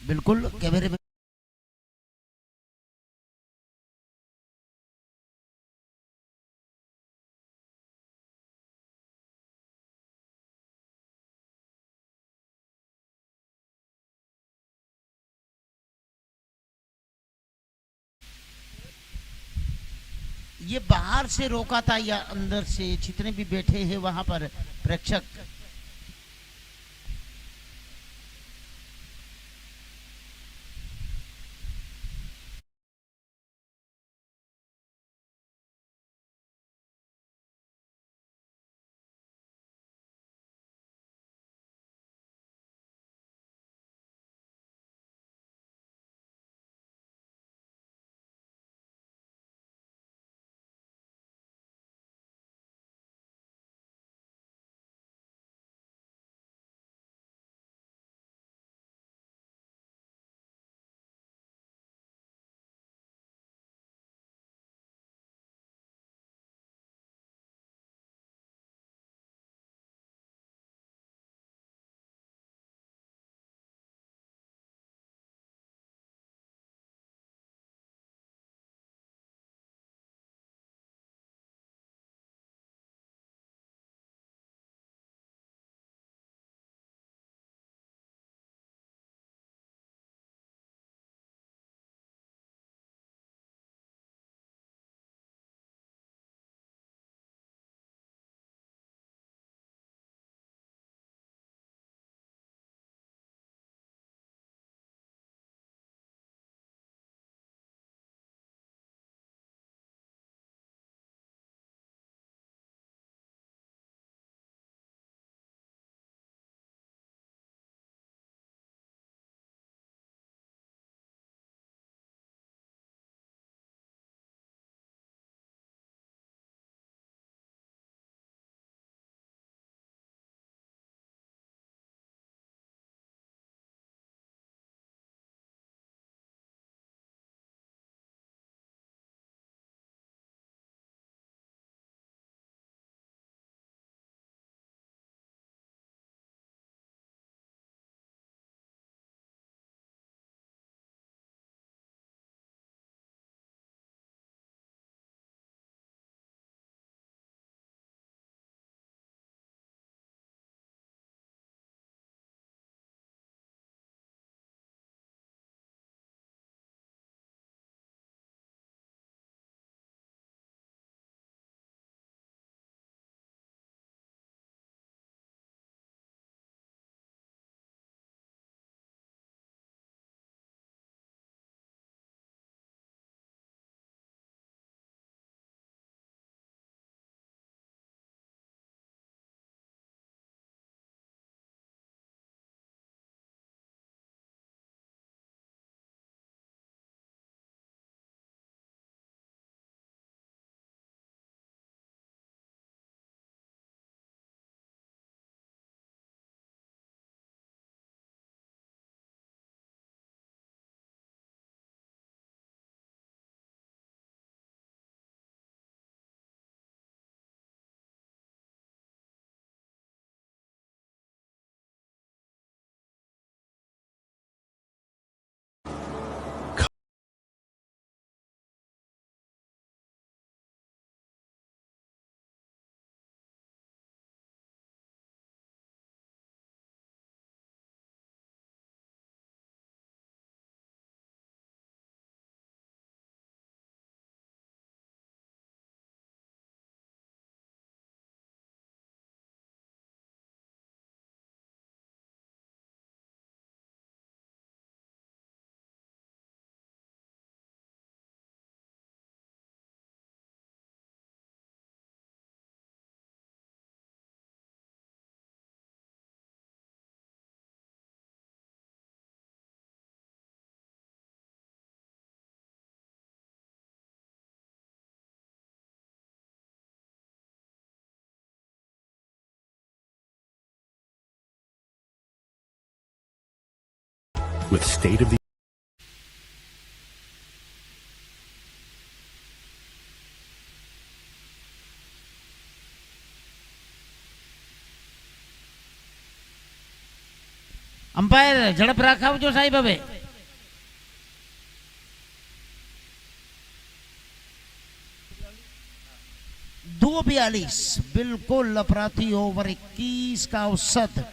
S1: बिल्कुल कैमरे में ये बाहर से रोका था या अंदर से जितने भी बैठे हैं वहां पर प्रेक्षक?
S3: with state-of-the
S1: अंपायर झड़प रखा जो साहिब હવે 2:42 बिल्कुल प्रति ओवर 21 का औसत।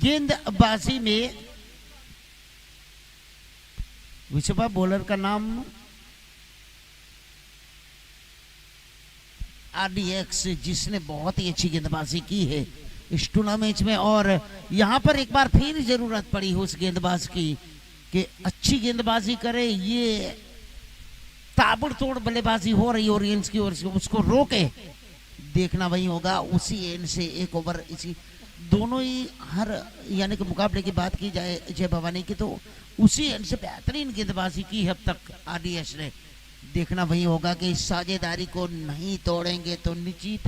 S1: गेंदबाजी में विशेषा बॉलर का नाम RDX, जिसने बहुत ही अच्छी गेंदबाजी की है इस टूर्नामेंट में। और यहाँ पर एक बार फिर जरूरत पड़ी हो उस गेंदबाज की कि अच्छी गेंदबाजी करे। ये ताबड़तोड़ बल्लेबाजी हो रही ओरियंस की ओर से, उसको रोके। देखना वही होगा उसी एंड से एक ओवर इसी दोनों ही हर यानी कि मुकाबले की बात की जाए जय भवानी की तो उसी एंड से बेहतरीन गेंदबाजी की है अब तक RDS ने। देखना वही होगा कि इस साझेदारी को नहीं तोड़ेंगे तो निश्चित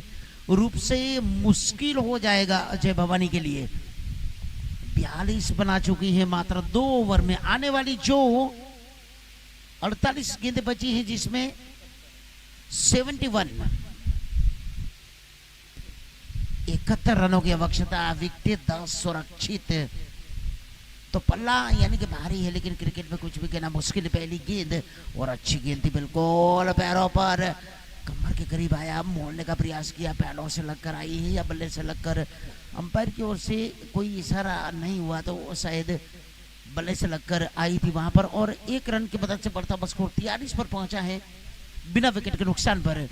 S1: रूप से मुश्किल हो जाएगा जय भवानी के लिए। 42 बना चुकी है मात्र 2 ओवर में। आने वाली जो 48 गेंदें बची है जिसमें 71 रनों की आवश्यकता। विकेट 10 सुरक्षित तो पल्ला यानी कि भारी है, लेकिन क्रिकेट में कुछ भी कहना मुश्किल। पहली गेंद और अच्छी गेंद थी, बिल्कुल पैरों पर कमर के करीब आया, मोड़ने का प्रयास किया। पैरों से लगकर आई है या बल्ले से लगकर, अंपायर की ओर से कोई इशारा नहीं हुआ तो शायद बल्ले से लगकर आई थी वहां पर। और 1 रन की मदद से बढ़ता बस स्कोर 43 पर पहुंचा है बिना विकेट के नुकसान पर।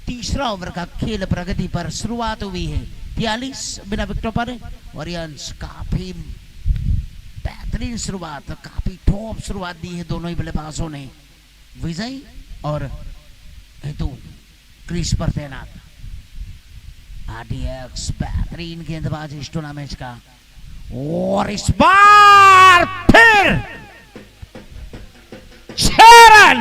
S1: तीसरा ओवर का खेल प्रगति पर शुरुआत हुई है 43 बिना विकेटों पर। और ये अंश काफी बेहतरीन शुरुआत, काफी ठोप शुरुआत दी है दोनों ही बल्लेबाजों ने। विजय और हेतु क्रीज पर तैनात। RDX बेहतरीन गेंदबाज इस टूर्नामेंट का। और इस बार फिर 6 रन।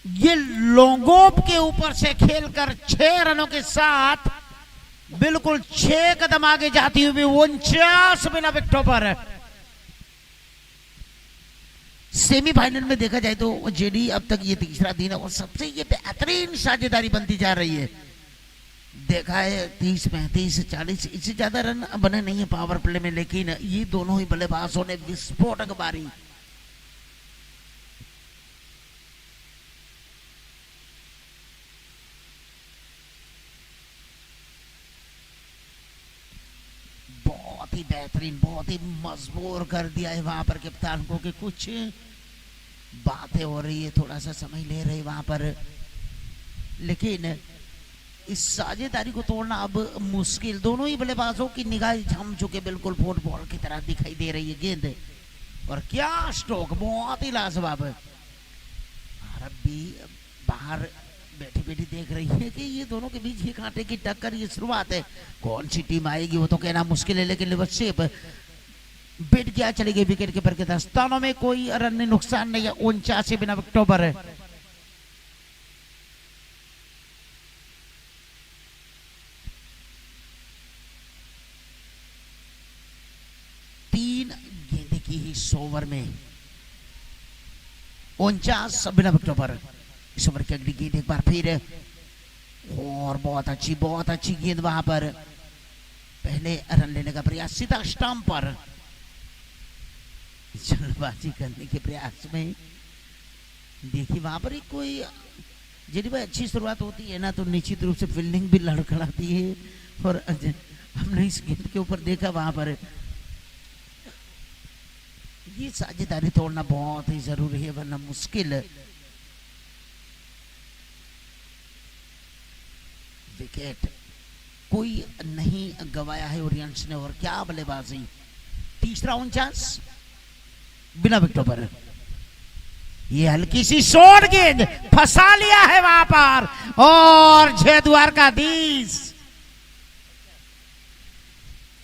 S1: ये लोंगोप के ऊपर से खेलकर 6 रनों के साथ बिल्कुल 6 कदम आगे जाती हुई 49 बिना विकेटों पर। सेमीफाइनल में देखा जाए तो जेडी अब तक ये तीसरा दिन है और सबसे ये बेहतरीन साझेदारी बनती जा रही है। देखा है 30, 35, 40 इससे ज्यादा रन बने नहीं है पावर प्ले में, लेकिन ये दोनों ही बल्लेबाजों ने विस्फोटक बारी। बहुत ही बेहतरीन, बहुत ही मजबूर कर दिया है वहां पर कप्तान को कि कुछ बातें हो रही है, थोड़ा सा समय ले रहे वहां पर, लेकिन इस साझेदारी को तोड़ना अब मुश्किल। दोनों ही बल्लेबाजों की निगाह झम चुके, बिल्कुल फुटबॉल की तरह दिखाई दे रही है गेंद। और क्या स्ट्रोक, बहुत ही लाजवाब। भारत भी बाहर बैठी बैठी देख रही है कि ये दोनों के बीच ये कांटे की टक्कर, ये शुरुआत है। कौन सी टीम आएगी वो तो कहना मुश्किल है, लेकिन लिवरशेप बैठ गया, चली गई विकेट कीपर के दस्तानों में। कोई रन नुकसान नहीं है, 49 बिना विकेटों पर है। गेंदे की ही इस ओवर में 49 बिना विकेटों पर। इस ओवर की अगली गेंद एक बार फिर और बहुत अच्छी गेंद वहां पर। पहले रन लेने का प्रयास सीधा स्टंप पर, जल्दबाजी करने के प्रयास में देखिए वहां पर कोई यदि भाई अच्छी शुरुआत होती है ना तो निश्चित रूप से फील्डिंग भी लड़खड़ाती है। और हमने इस गेंद के ऊपर देखा वहां पर ये साझेदारी तोड़ना बहुत ही जरूरी है, वरना मुश्किल। विकेट कोई नहीं गवाया है ओरियंस ने, और क्या बल्लेबाजी। तीसरा 49 बिना विकेटों पर। ये हल्की सी शॉर्ट गेंद फंसा लिया है वहां पर, और जय द्वारकाधीश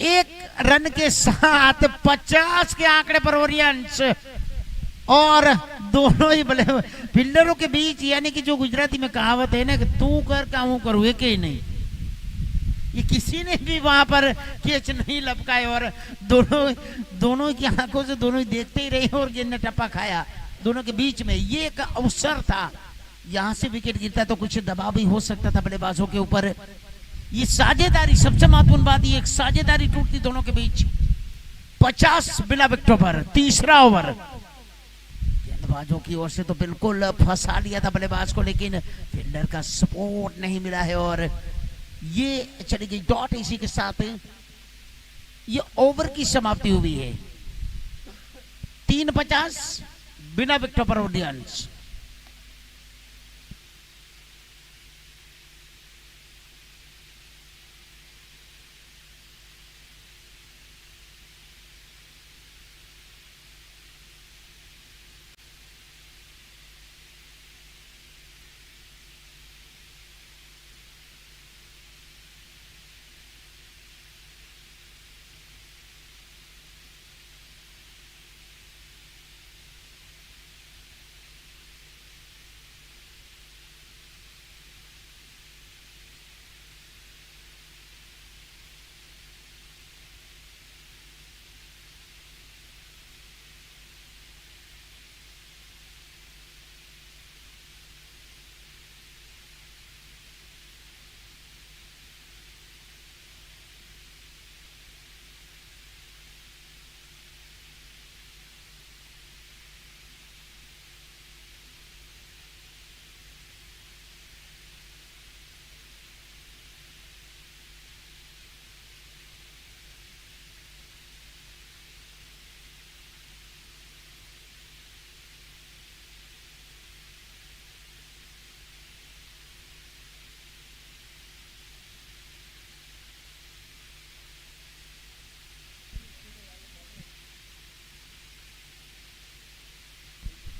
S1: एक रन के साथ 50 के आंकड़े पर ओरियंस। और दोनों ही बल्ले फील्डरों के बीच, यानी कि जो गुजराती में कहावत है ना कि तू कर का हूं करूँ, एक ही नहीं, ये किसी ने भी वहां पर कैच नहीं लपकाए, और दोनों की आंखों से दोनों ही देखते ही रहे और गेंद ने टप्पा खाया दोनों के बीच में। ये एक अवसर था, यहां से विकेट गिरता तो कुछ दबाव भी हो सकता था बल्लेबाजों के ऊपर। ये साझेदारी, सबसे महत्वपूर्ण बात, ये एक साझेदारी टूटती दोनों के बीच। 50 बिना विकेटों पर तीसरा ओवर। गेंदबाजों की ओर से तो बिल्कुल फंसा लिया था बल्लेबाज को, लेकिन फील्डर का सपोर्ट नहीं मिला है, और ये चली गई डॉट। इसी के साथ ये ओवर की समाप्ति हुई है। 3-50 बिना विकेटों पर ऑडियंस।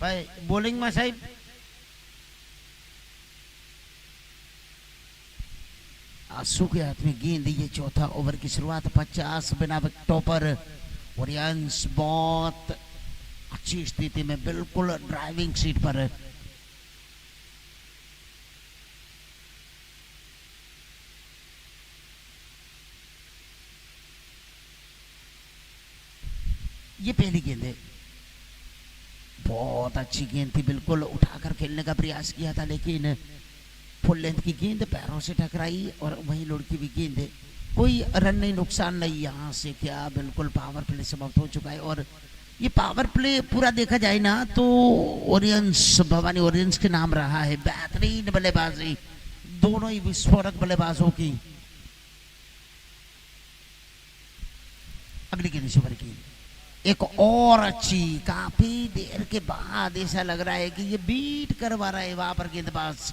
S1: भाई बॉलिंग में साहब आंसू के हाथ में गेंद। ये चौथा ओवर की शुरुआत 50 बिना विकेटों पर। ओरियंस बहुत अच्छी स्थिति में, बिल्कुल ड्राइविंग सीट पर है। ये पहली गेंद है, बहुत अच्छी गेंद थी, बिल्कुल उठाकर खेलने का प्रयास किया था, लेकिन फुल लेंथ की गेंद पैरों से टकराई और वहीं लुढ़की हुई गेंद है। कोई रन नहीं, नुकसान नहीं। यहाँ से क्या बिल्कुल पावर प्ले समाप्त हो चुका है, और ये पावर प्ले पूरा देखा जाए ना तो ओरियंस, भवानी ओरियंस के नाम रहा है। बेहतरीन बल्लेबाजी दोनों ही विस्फोटक बल्लेबाजों की। अगली गेंद इस ओवर की एक और अच्छी, काफी देर के बाद ऐसा लग रहा है कि ये बीट करवा रहा है वहां पर गेंदबाज।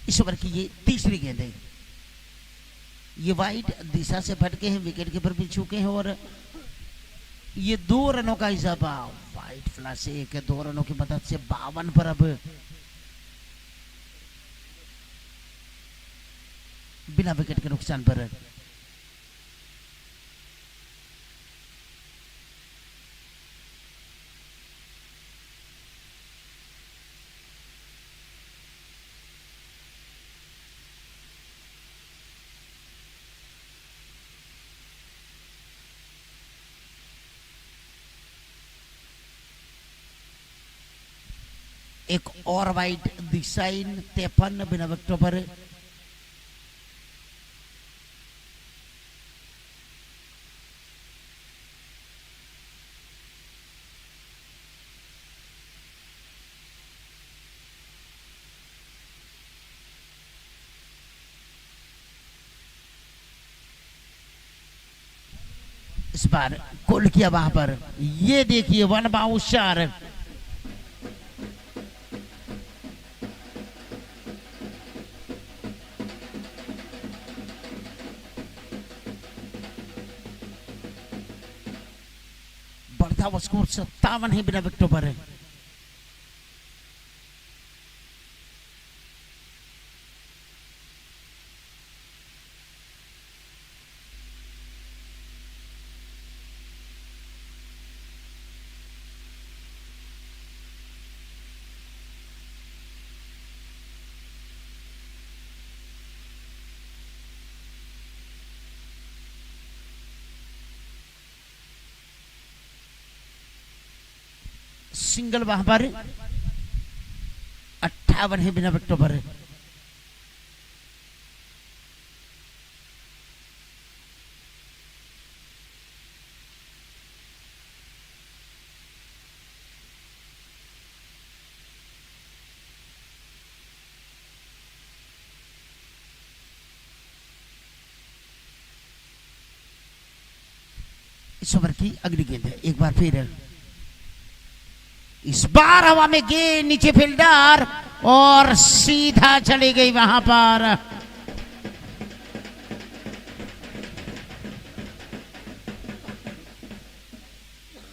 S1: इस ओवर की ये तीसरी गेंद है। ये वाइड दिशा से भटके हैं, विकेट कीपर भी चूके हैं, और ये 2 रनों का इजाफा। वाइट फ्लैश एक 2 रनों की मदद से 52 पर अब बिना विकेट के नुकसान पर। एक और वाइड डिजाइन 53 बिना विकेटों पर। इस बार गोल किया वहां पर, ये देखिए 1 बाउंसर। बढ़ता हुआ स्कोर 57 है बिना विकेटों पर। सिंगल वहां पर 58 है बिना विकेटों पर। इस ओवर की अगली गेंद है, एक बार फिर इस बार हवा में गेंद, नीचे फील्डर और सीधा चली गई वहां पर।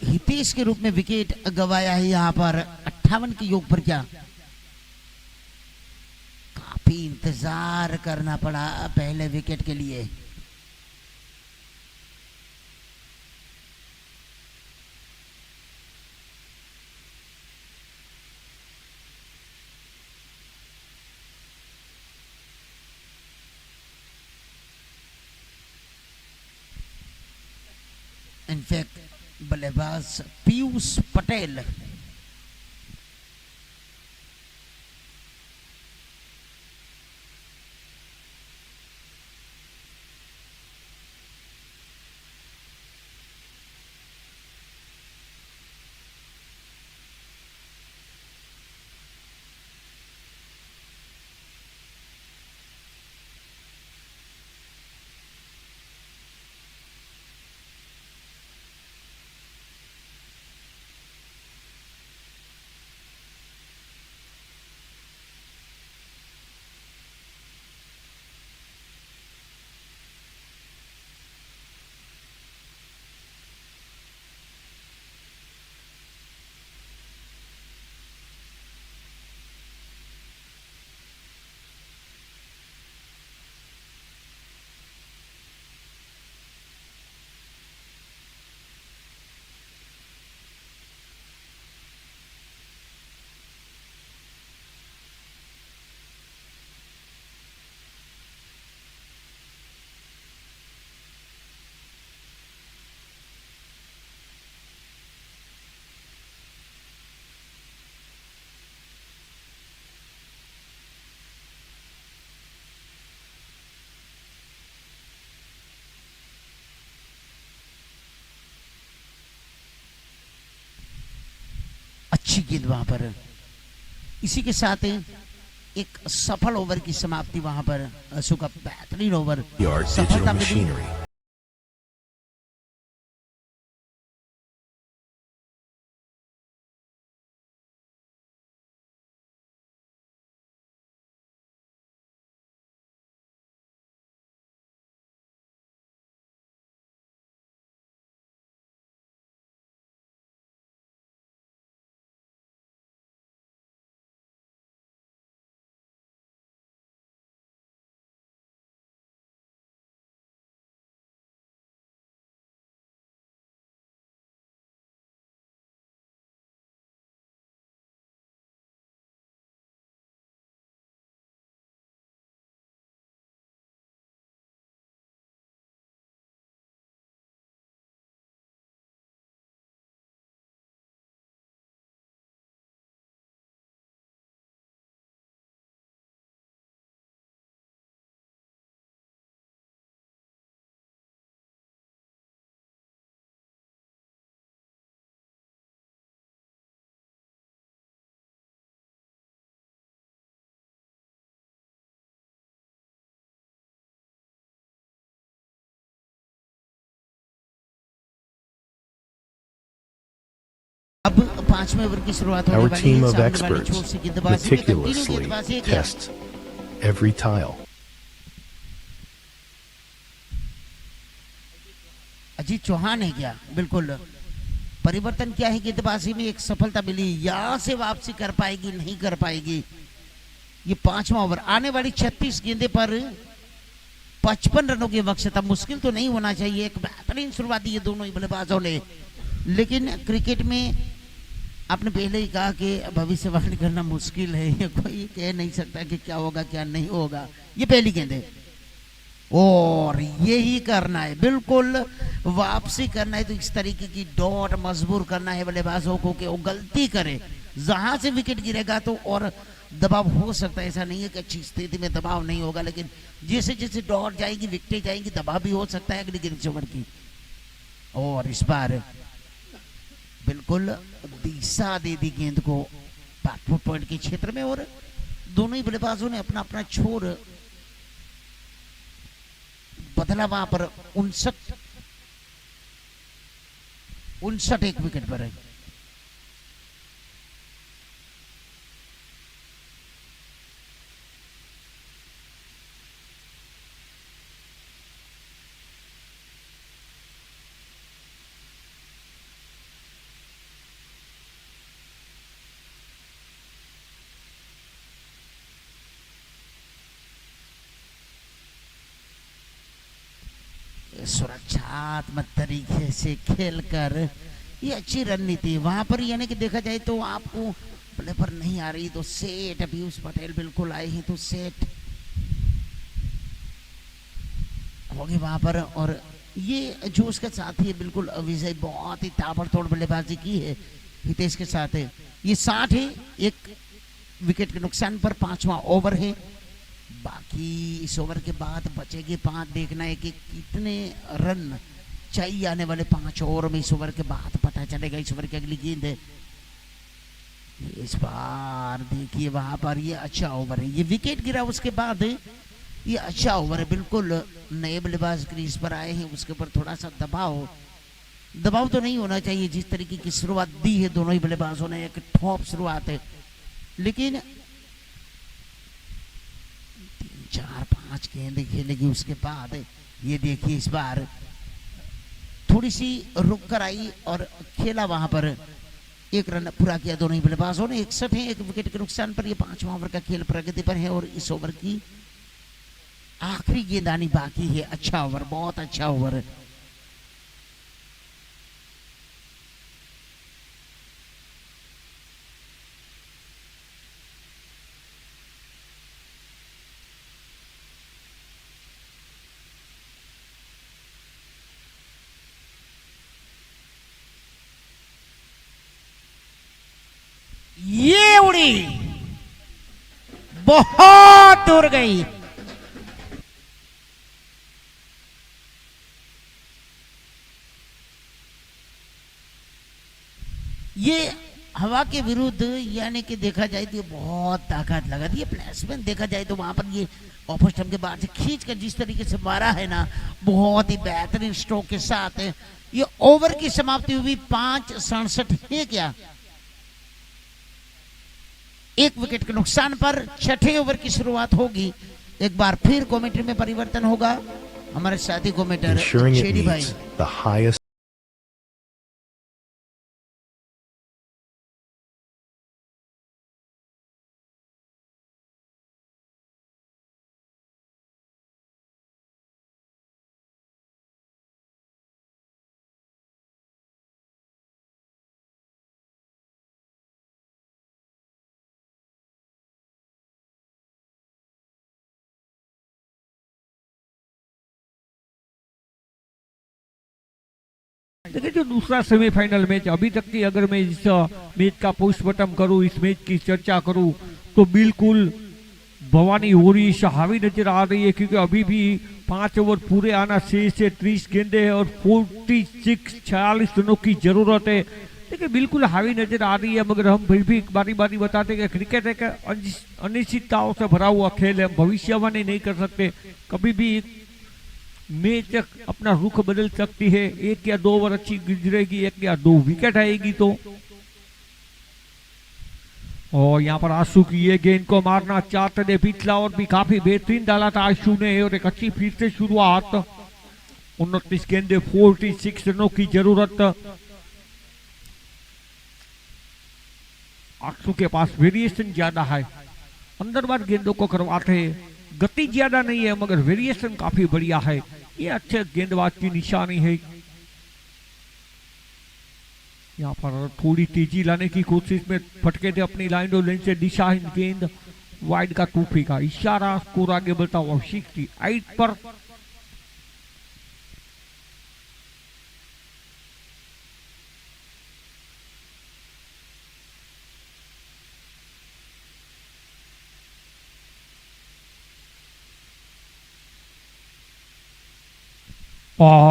S1: हितेश के रूप में विकेट गवाया है यहां पर। 58 के योग पर क्या काफी इंतजार करना पड़ा पहले विकेट के लिए। इनफैक्ट बल्लेबाज पीयूष पटेल अच्छी गेंद वहां पर। इसी के साथ एक सफल ओवर की समाप्ति वहां पर। अशोक का बेहतरीन ओवर
S3: Your digital
S1: सफलता मिली।
S3: machinery
S1: पांचवें ओवर की शुरुआत होने
S3: Our
S1: वाली
S3: team
S1: है।
S3: of
S1: सामने वाली
S3: experts
S1: छोर से गेंदबाजी में कंटिन्यू
S3: meticulously
S1: गेंदबाजी किया।
S3: tests every tile.
S1: Ajit Chauhan है क्या? बिल्कुल परिवर्तन क्या है गेंदबाजी में, एक सफलता मिली, यहाँ से वापसी कर पाएगी नहीं कर पाएगी। ये पांचवा ओवर, आने वाली 36 गेंदे पर 55 रनों की आवश्यकता, मुश्किल तो नहीं होना चाहिए। एक बेहतरीन शुरुआत दी है दोनों ही बल्लेबाजों ने, लेकिन क्रिकेट में आपने पहले ही कहा कि भविष्यवाणी करना मुश्किल है, ये कोई कह नहीं सकता कि क्या होगा क्या नहीं होगा। ये पहली गेंद है और यही करना है, बिल्कुल वापसी करना है। तो इस तरीके की डॉट मजबूर करना है बल्लेबाजों को कि वो गलती करे। जहां से विकेट गिरेगा तो और दबाव हो सकता है, ऐसा नहीं है कि अच्छी स्थिति में दबाव नहीं होगा, लेकिन जैसे जैसे डॉट जाएगी विकेटें जाएंगी दबाव भी हो सकता है अगली गेंद ओवर की। और इस बार बिल्कुल दिशा दे दी गेंद को बैकफुट पॉइंट के क्षेत्र में, और दोनों ही बल्लेबाजों ने अपना अपना छोर बदला। वहां पर 59 एक विकेट पर है। सुरक्षात्मक तरीके से खेलकर ये अच्छी रणनीति वहां पर, यानी कि देखा जाए तो आपको प्ले पर नहीं आ रही तो सेट पीयूष पटेल बिल्कुल आए हैं तो सेट होगी वहां पर। और ये जो उसका साथी है बिल्कुल विजय, बहुत ही ताबड़तोड़ बल्लेबाजी की है हितेश के साथ है। ये 60 है, एक विकेट के नुकसान पर पांचवा ओवर है। बाकी इस ओवर के बाद बचेगी 5। देखना है कि कितने रन चाहिए आने वाले 5 ओवर में। इस ओवर के बाद पता चलेगा। इस ओवर की अगली गेंद है इस बार, देखिए वहां पर ये अच्छा ओवर है, ये विकेट गिरा उसके बाद ये अच्छा ओवर है। बिल्कुल नए बल्लेबाज क्रीज पर आए हैं, उसके ऊपर थोड़ा सा दबाव तो नहीं होना चाहिए। जिस तरीके की शुरुआत दी है दोनों ही बल्लेबाजों ने, एक टॉप शुरुआत है, लेकिन 4-5 गेंदें खेलेगी उसके बाद ये देखिए इस बार थोड़ी सी रुक कर आई और खेला वहां पर। 1 रन पूरा किया दोनों ही बल्लेबाजों ने। 61 है, 1 विकेट के नुकसान पर। ये 5वां ओवर का खेल प्रगति पर है और इस ओवर की आखिरी गेंद आनी बाकी है। अच्छा ओवर, बहुत अच्छा ओवर। ये उड़ी बहुत दूर गई। ये हवा के विरुद्ध, यानी कि देखा जाए तो बहुत ताकत लगा दी है। प्लेसमेंट देखा जाए तो वहां पर ये ऑफ स्टंप के बाहर से खींच कर जिस तरीके से मारा है ना, बहुत ही बेहतरीन स्ट्रोक के साथ ये ओवर की समाप्ति हुई। 5:67 है क्या, 1 विकेट के नुकसान पर 6ठे ओवर की शुरुआत होगी। एक बार फिर कमेंट्री में परिवर्तन होगा। हमारे साथी कमेंटर
S3: ensuring it
S1: शेरी भाई।
S3: meets the highest
S2: देखिए जो दूसरा सेमीफाइनल मैच अभी तक की, अगर मैं इस मैच का पोस्टमार्टम करूं, इस मैच की चर्चा करूं, तो बिल्कुल भवानी होरी हावी नजर आ रही है, क्योंकि अभी भी 5 ओवर पूरे आना शेष है, 30 गेंदे हैं और 46 रनों की जरूरत है। देखिए बिल्कुल हावी नजर आ रही है, मगर हम फिर भी बारी बारी बताते हैं कि क्रिकेट एक अनिश्चितताओं से भरा हुआ खेल है, हम भविष्यवाणी नहीं कर सकते। कभी भी मैच अपना रुख बदल सकती है, 1 या 2 ओवर अच्छी गुजरेगी, 1 या 2 विकेट आएगी तो और यहाँ पर आशु की ये गेंद को मारना चाहते थे, पिछला और भी काफी बेहतरीन डाला था आशु ने, और एक अच्छी फिर से शुरुआत। 29 गेंदे 46 रनों की जरूरत। आशु के पास वेरिएशन ज्यादा है, अंदर बार गेंदों को करवाते, गति ज्यादा नहीं है मगर वेरिएशन काफी बढ़िया है। ये अच्छे गेंदबाज की निशानी है। यहाँ पर थोड़ी तेजी लाने की कोशिश में फटके थे अपनी लाइन और लेन से दिशाहीन गेंद, वाइड का टूफी का इशारा, स्कोर आगे बढ़ता हुआ 68 पर।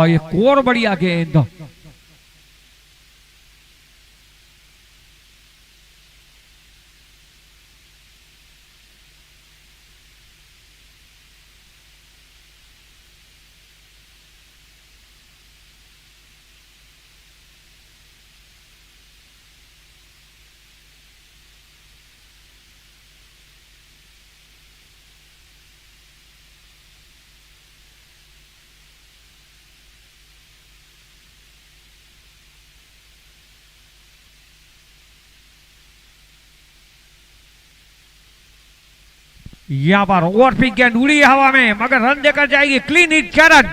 S2: एक और बढ़िया गेंद, यहाँ पर ओवर पिक गेंद उड़ी हवा में मगर रन देकर जाएगी क्लीन हिट चरण।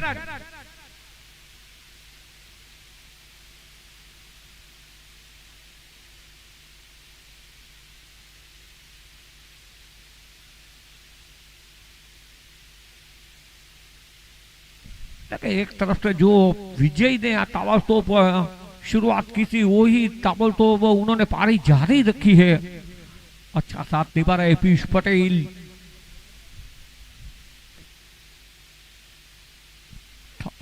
S2: एक तरफ से जो विजय ने ताबड़तोड़ शुरुआत की थी वही ताबड़तोड़ उन्होंने पारी जारी रखी है। अच्छा साथ निभा रहे पीयूष पटेल।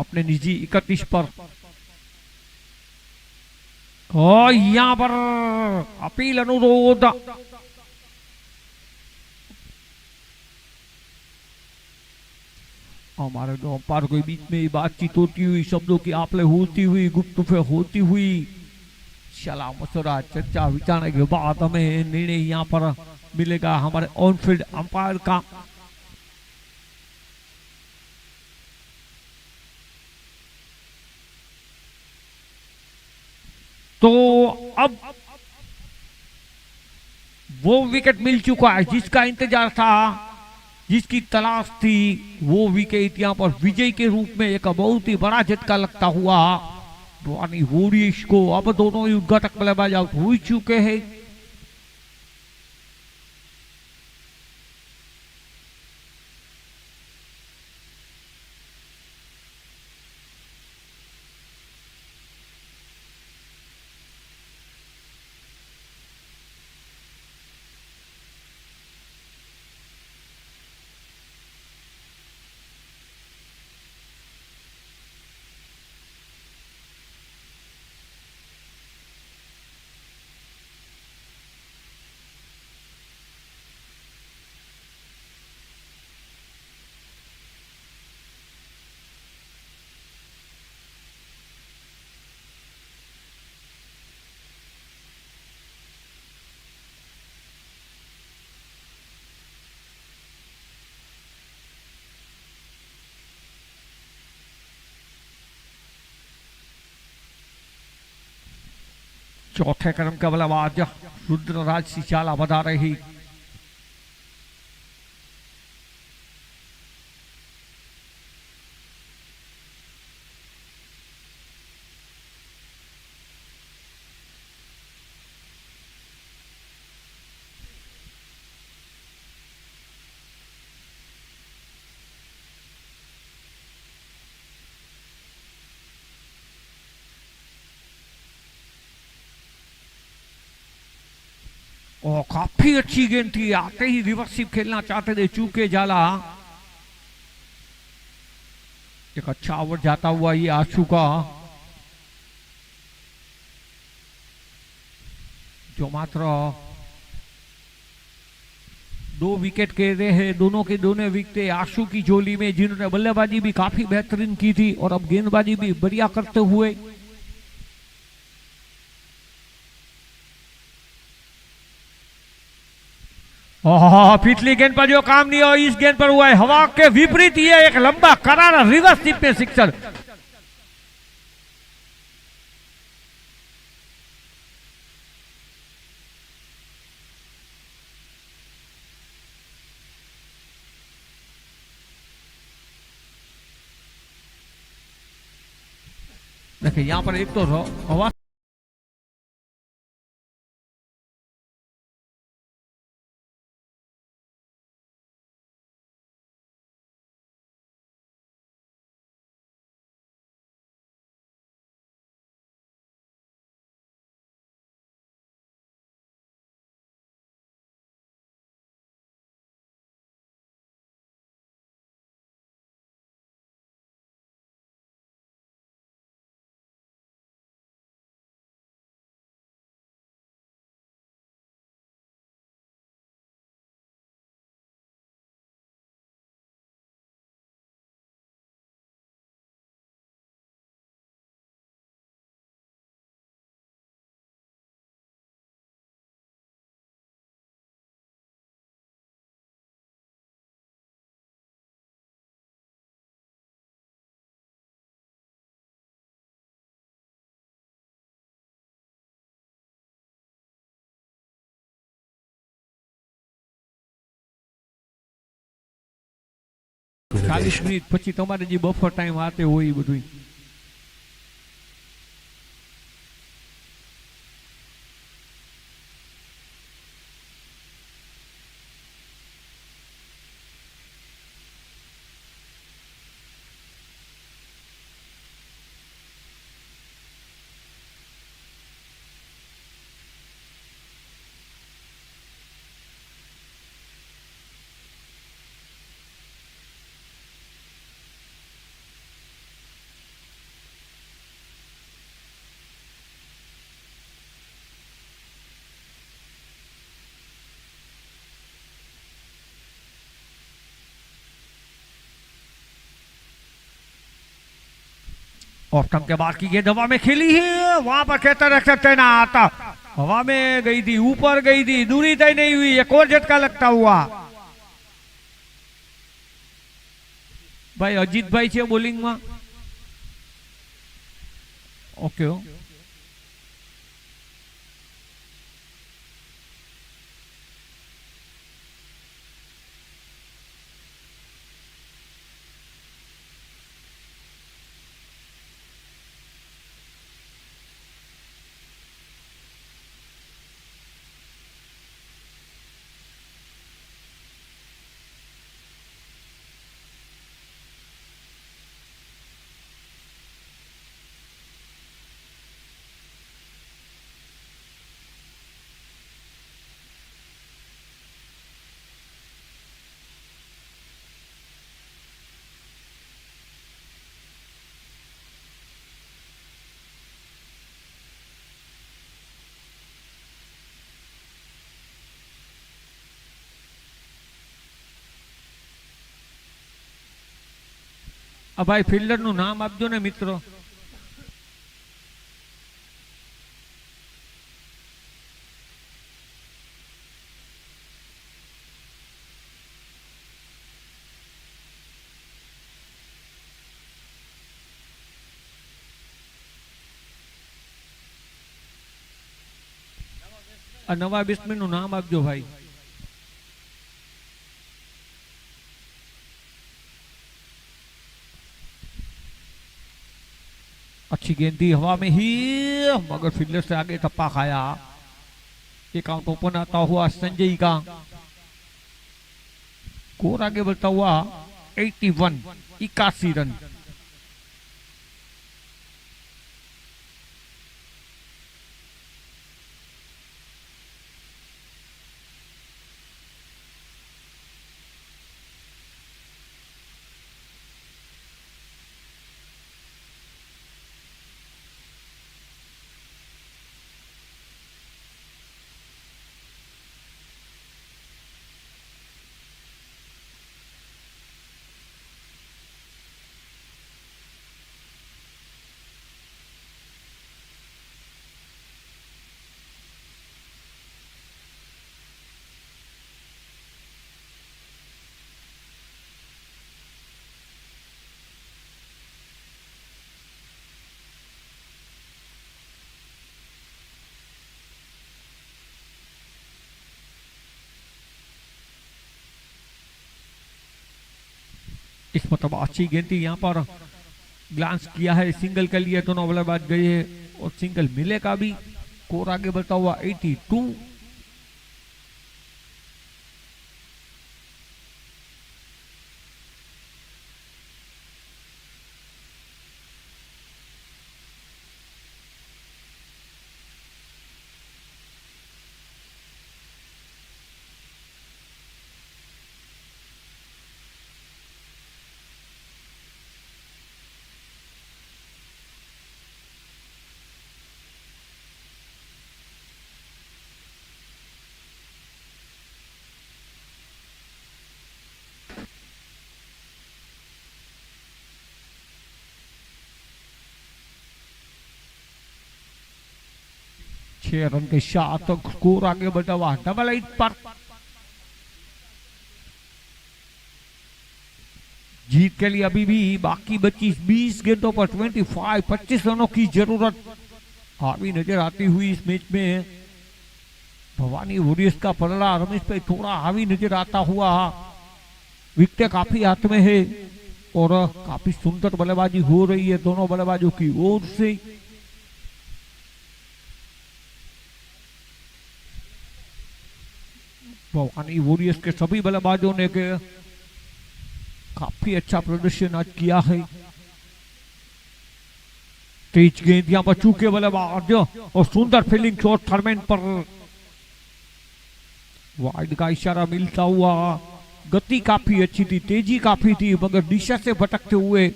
S2: अपने निजी 31 पर, और यहां पर अपील अनुरोध। हमारे दो अंपायर के बीच में बातचीत होती हुई, शब्दों की आपले होती हुई, गुफ्तगू होती हुई, सलाह मशवरा चर्चा विचारने के बाद हमें निर्णय यहाँ पर मिलेगा हमारे ऑन फील्ड अंपायर का। तो अब वो विकेट मिल चुका है जिसका इंतजार था, जिसकी तलाश थी। वो विकेट यहाँ पर विजय के रूप में एक बहुत ही बड़ा झटका लगता हुआ वानी वोरिश को। अब दोनों ही उद्घाटक बल्लेबाज आउट हो चुके हैं। चौथे क्रम का बल्लेबाज रुद्रराज सिचाला बता रही। और काफी अच्छी गेंद थी, आते ही रिवर्सिव खेलना चाहते थे चूके जाला। एक अच्छा ओवर जाता हुआ ये आशु का, जो मात्र 2 विकेट के रहे हैं। दोनों के दोनों विकेट आशु की झोली में, जिन्होंने बल्लेबाजी भी काफी बेहतरीन की थी और अब गेंदबाजी भी बढ़िया करते हुए। पिछली गेंद पर जो काम नहीं हुआ इस गेंद पर हुआ है हवा के विपरीत, ये एक लंबा करारा रिवर्स स्लिप में सिक्सर। देखिए यहाँ पर एक तो हवा चालीस मिनिट પછી તમારે જે બફર ટાઈમ આતે હોય એ બધું ऑफ स्टंप के बाद की गेंद हवा में खेली है, वहां पर कहता रख सकते ना आता, हवा में गई थी, ऊपर गई थी, दूरी तय नहीं हुई, एक और झटका लगता हुआ। भाई अजीत भाई છે બોલિંગ માં ઓકે भाई ફિલ્ડર નું નામ આપજો ને મિત્રો। નવા બેટ્સમેન નું નામ આપજો ભાઈ। अच्छी गेंद दी हवा में ही, मगर फील्डर से आगे टप्पा खाया। एक आउट ओपन आता हुआ संजय का स्कोर आगे बढ़ता हुआ 81 रन। इस मतलब अच्छी गेंद थी, यहाँ पर ग्लांस किया है, सिंगल के लिए दोनों बल्लेबाज गए हैं और सिंगल मिलेगा भी। स्कोर आगे बढ़ता हुआ 82। छह रन के साथ स्कोर आगे बढ़ा हुआ डबल 8 पर। जीत के लिए अभी भी बाकी बची 20 गेंदों पर 25 रनों की जरूरत हावी नजर आती हुई इस मैच में। भवानी वॉरियर्स का पलड़ा रमेश भाई थोड़ा हावी नजर आता हुआ, विकेट काफी हाथ में है और काफी सुंदर बल्लेबाजी हो रही है दोनों बल्लेबाजों की ओर से। भवानी वॉरियर्स के सभी बल्लेबाजों ने काफी अच्छा प्रदर्शन आज किया है। तेज गेंद यहां पर चूके बल्लेबाज और सुंदर फील्डिंग शॉट थर्मेन पर, वाइड का इशारा मिलता हुआ। गति काफी अच्छी थी, तेजी काफी थी, मगर दिशा से भटकते हुए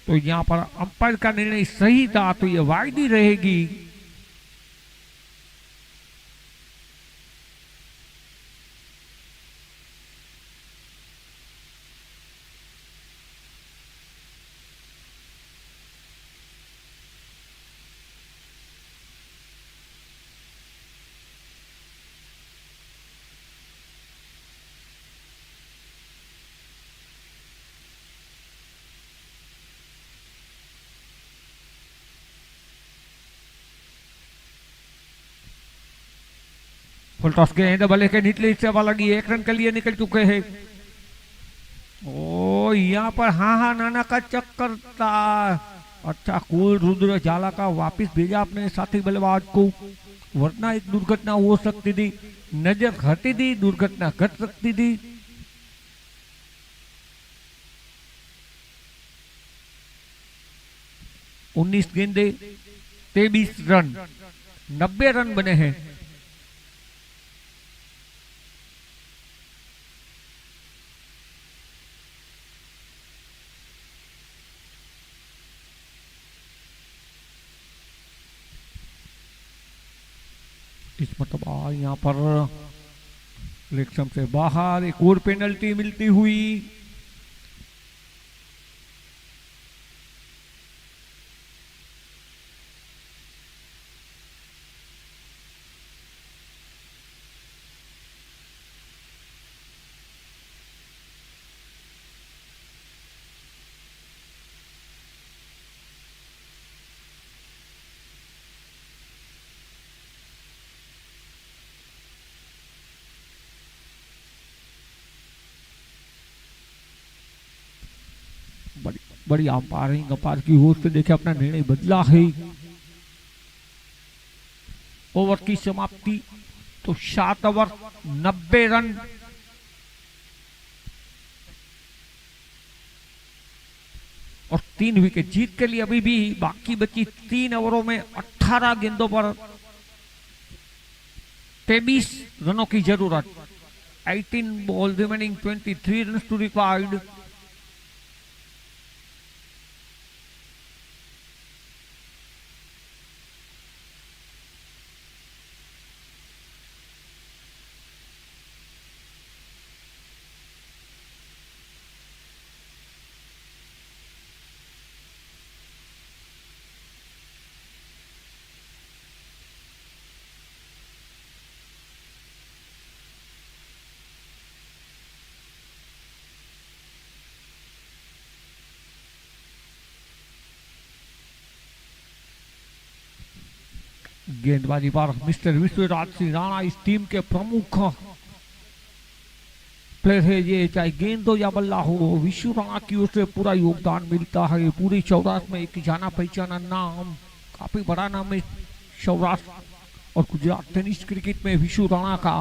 S2: तो यहां पर अंपायर का निर्णय सही था, तो ये वाइड ही रहेगी। फुल टॉस गेंद बल्ले के निचले हिस्से वाला लगी, 1 रन के लिए निकल चुके हैं। ओ यहाँ पर हाँ नाना का चक्कर था। अच्छा कुल रुद्र झाला का वापिस भेजा अपने साथी बल्लेबाज को, वरना एक दुर्घटना हो सकती थी, नजर हटी थी, दुर्घटना घट सकती थी। उन्नीस गेंदे 23 रन, 90 रन बने हैं। इस मतलब यहाँ पर इलेक्शन से बाहर एक और पेनल्टी मिलती हुई। बड़ी अंपायर की ओर से देखे अपना निर्णय बदला है। ओवर की समाप्ति तो 7 ओवर 90 रन। और 3 विकेट। जीत के लिए अभी भी बाकी बची 3 ओवरों में 18 गेंदों पर 23 रनों की जरूरत। 18 ball remaining, 23 run to required. गेंदबाजी पर मिस्टर विश्वराज सिंह राणा इस टीम के प्रमुख प्लेयर है। ये चाहे गेंद हो या बल्ला हो, विश्व राणा की ओर से पूरा योगदान मिलता है। पूरी सौराष्ट्र में एक जाना पहचाना नाम, काफी बड़ा नाम है सौराष्ट्र और गुजरात टेनिस क्रिकेट में विश्व राणा का।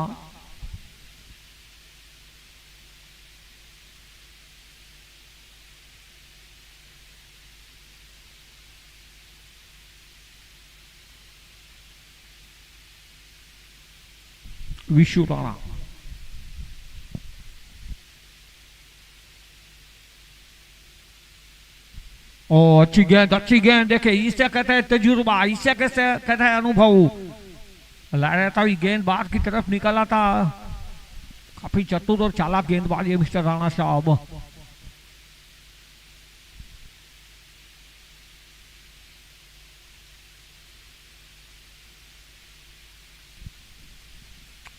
S2: विशु राणा ओ अच्छी गेंद देखे, इसे कहते हैं तजुर्बा, इसे कैसे कहते हैं अनुभव। लहराता हुई गेंद बाहर की तरफ निकाला था। काफी चतुर और चालाक गेंदबाज है मिस्टर राणा साहब।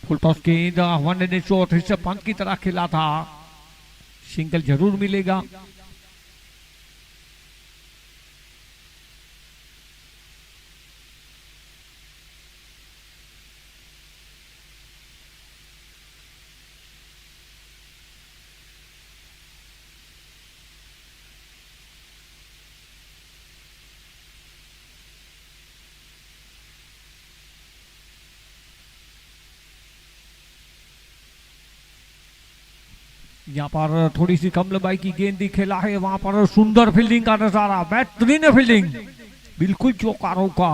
S2: फुल टॉस गेंद, one and shot, Rishabh Pant की तरह खेला था। सिंगल जरूर मिलेगा। यहाँ पर थोड़ी सी कम लंबाई की गेंद खेला है। वहां पर सुंदर फील्डिंग का नजारा, बेहतरीन फील्डिंग, बिल्कुल चौकारों का।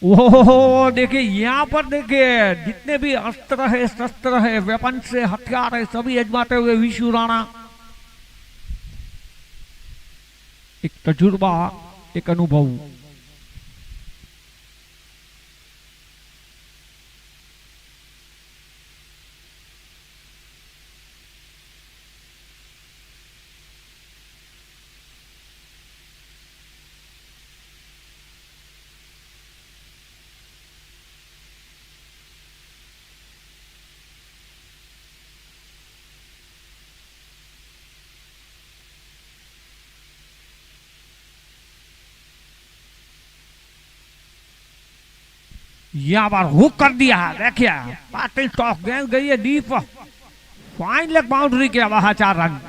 S2: ओहो देखिए, यहाँ पर देखिए जितने भी अस्त्र है, शस्त्र है, वेपन से हथियार है, सभी आजमाते हुए विशु राणा। एक तजुर्बा, एक अनुभव। यहाँ पर हुक कर दिया, देखिए पाटिल टॉप गेंद गई है डीप, फाइन लेग बाउंड्री के वहां 4 रन।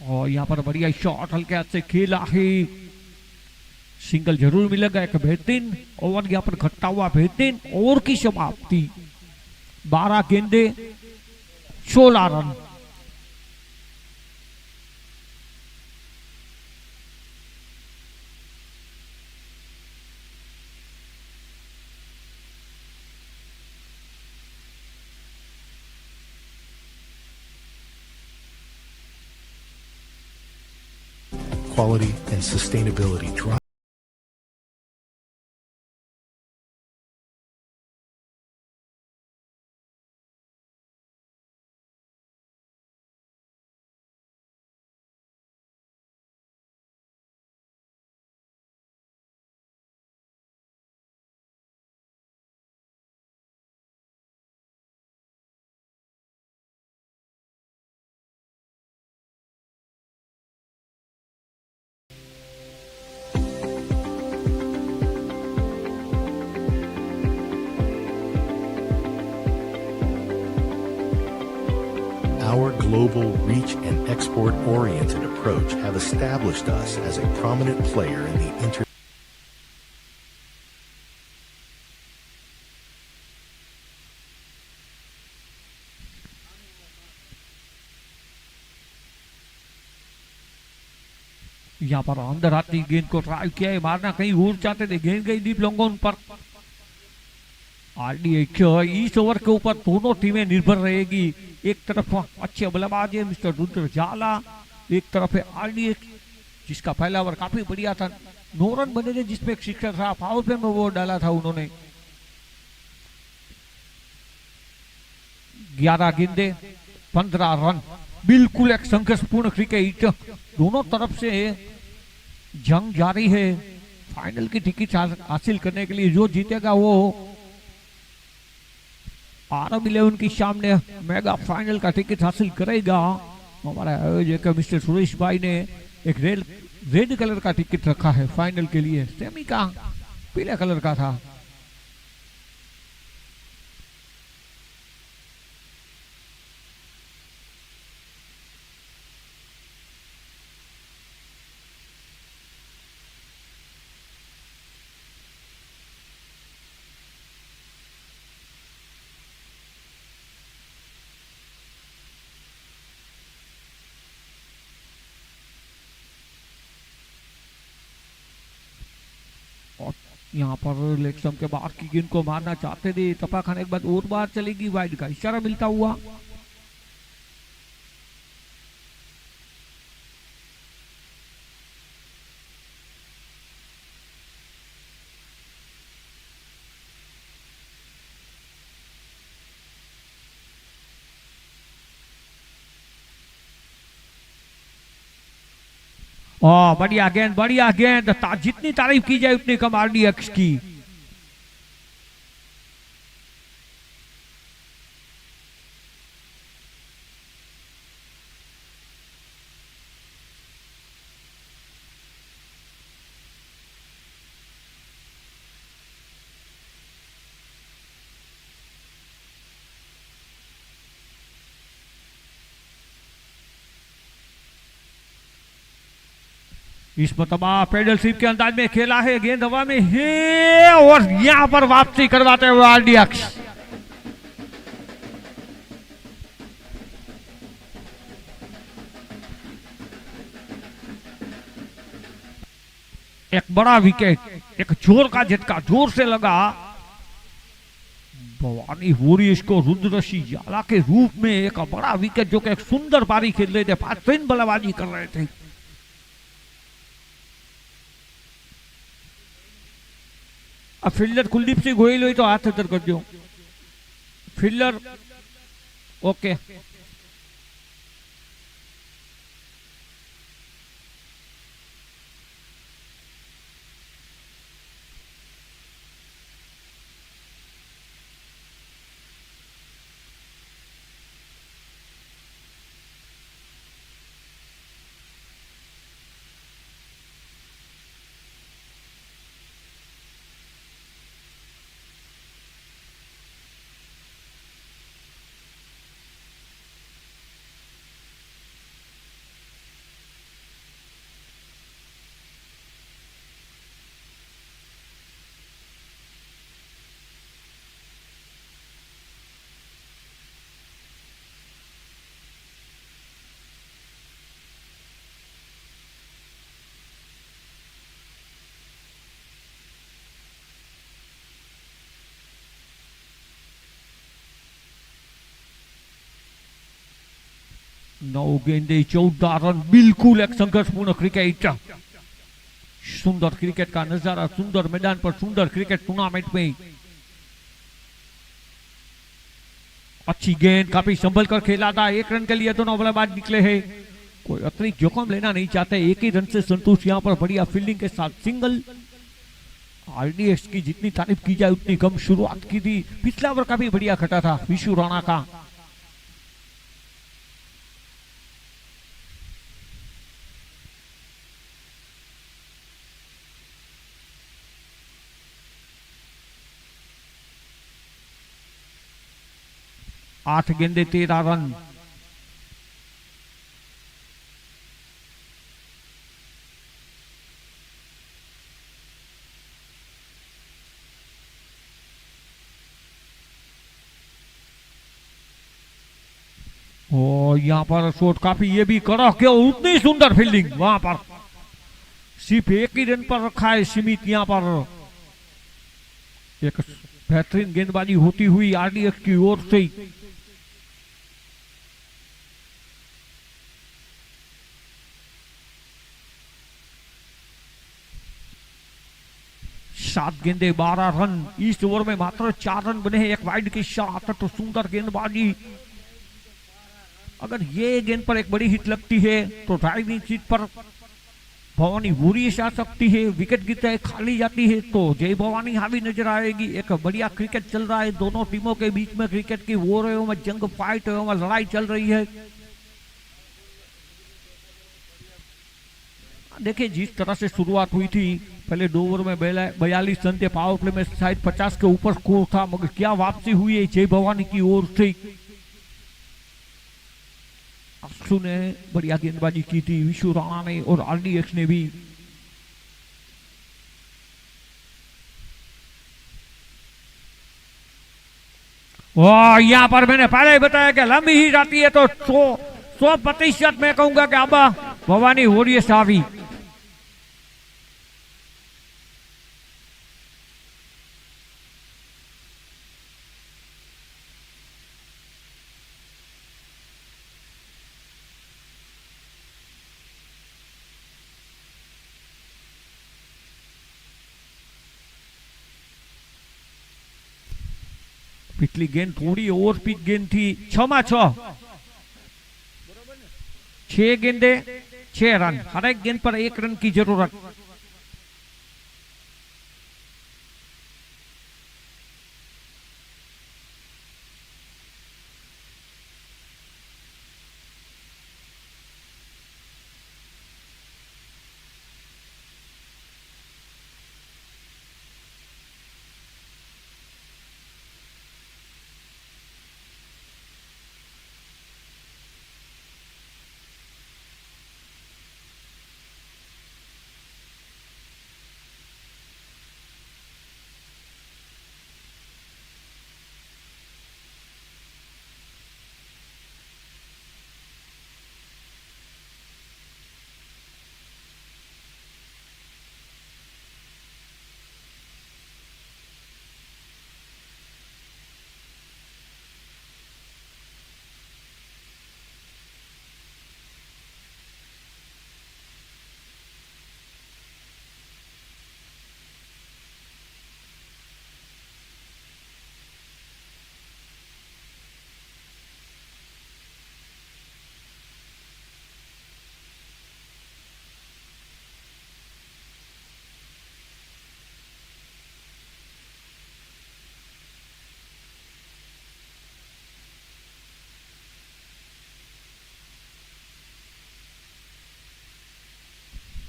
S2: और यहाँ पर बढ़िया शॉट हल्के हाथ से खेला है। सिंगल जरूर मिलेगा। एक बेहतरीन ओवर यहाँ पर घटता हुआ बेहतरीन ओवर की समाप्ति। 12 गेंदे 16 run.
S3: Quality and sustainability drive global reach and export-oriented approach have established us as a prominent player in the international.
S2: यहाँ पर अंदर आती गेंद को ट्राई किया है मारना, कहीं और चाहते थे, गेंद गई डीप लॉन्गॉन पर। आरडीएक्स इस ओवर के ऊपर दोनों टीमें निर्भर रहेगी। एक तरफ अच्छे बल्लेबाज है मिस्टर रुद्र झाला, एक तरफ है आरडीएक्स जिसका पहला ओवर काफी बढ़िया था, 9 रन बने थे जिसमें एक शिक्षक था, पावर प्ले में वो डाला था उन्होंने। 11 गेंदे 15 रन, बिल्कुल एक संघर्षपूर्ण क्रिकेट, दोनों तरफ से जंग जारी है फाइनल की टिकट हासिल करने के लिए। जो जीतेगा वो RM11 की सामने मेगा फाइनल का टिकट हासिल करेगा। हमारे आयोजक मिस्टर सुरेश भाई ने एक रेड कलर का टिकट रखा है फाइनल के लिए, सेमी का पीले कलर का था। यहाँ पर लेक्सम के बाहर की गेंद को मारना चाहते थे, तपा खाने के बाद और बार चलेगी, वाइड का इशारा मिलता हुआ। बढ़िया गेंद, जितनी तारीफ की जाए उतनी कम आरडीएक्स की। इस मतबा पेडल स्वीप के अंदाज में खेला है, गेंद हवा में है और यहां पर वापसी करवाते हुए आरडीएक्स। एक बड़ा विकेट, एक जोर का झटका जोर से लगा। भवानी वॉरियर्स को रुद्रऋषि झाला के रूप में एक बड़ा विकेट, जो कि एक सुंदर पारी खेल रहे थे, 5 रन बल्लेबाजी कर रहे थे। अब फील्डर कुलदीप सिंह गोयल हुई तो हाथ इधर कर दो, फील्डर ओके। नौ गेंदे 14 रन, बिल्कुल एक संघर्षपूर्ण क्रिकेट, सुंदर क्रिकेट का नजारा, सुंदर मैदान पर सुंदर क्रिकेट टूर्नामेंट में। अच्छी गेंद, काफी संभल कर खेला था, 1 रन के लिए दोनों बल्लेबाज निकले हैं, कोई अतिरिक्त जोखिम लेना नहीं चाहते, 1 ही रन से संतुष्ट। यहाँ पर बढ़िया फील्डिंग के साथ सिंगल। आरडीएक्स की जितनी तारीफ की जाए उतनी कम, शुरुआत की थी, पिछला ओवर काफी बढ़िया खटा था विशु राणा का। आठ गेंदे 13 रन। और यहाँ पर शॉट काफी ये भी कड़ा के उतनी सुंदर फील्डिंग वहां पर सिर्फ एक ही रन पर रखा है सीमित। यहाँ पर एक बेहतरीन गेंदबाजी होती हुई आरडीएक्स की ओर से। सात गेंदे 12 रन, इस ओवर में मात्र 4 रन बने हैं, एक वाइड के साथ। तो सुंदर गेंदबाजी, अगर ये गेंद पर एक बड़ी हिट लगती है तो ड्राइविंग सीट पर भवानी वॉरियर्स आ सकती है। विकेट गिरता है, खाली जाती है तो जय भवानी हावी नजर आएगी। एक बढ़िया क्रिकेट चल रहा है दोनों टीमों के बीच में, क्रिकेट की वॉर में जंग, फाइट में लड़ाई चल रही है। देखिए जिस तरह से शुरुआत हुई थी, पहले 2 ओवर में 42 रन थे, पावर प्ले में शायद 50 के ऊपर स्कोर था, मगर क्या वापसी हुई है जय भवानी की ओर से। अक्षु ने बढ़िया गेंदबाजी की थी, विशु राणा ने और आरडीएक्स ने भी। यहाँ पर मैंने पहले ही बताया कि लंबी ही जाती है तो 100% मैं कहूंगा कि अब भवानी वॉरियर्स हावी। पिछली गेंद थोड़ी ओवर पिच गेंद थी, 6 गेंदे 6 रन, हर एक गेंद पर 1 रन की जरूरत।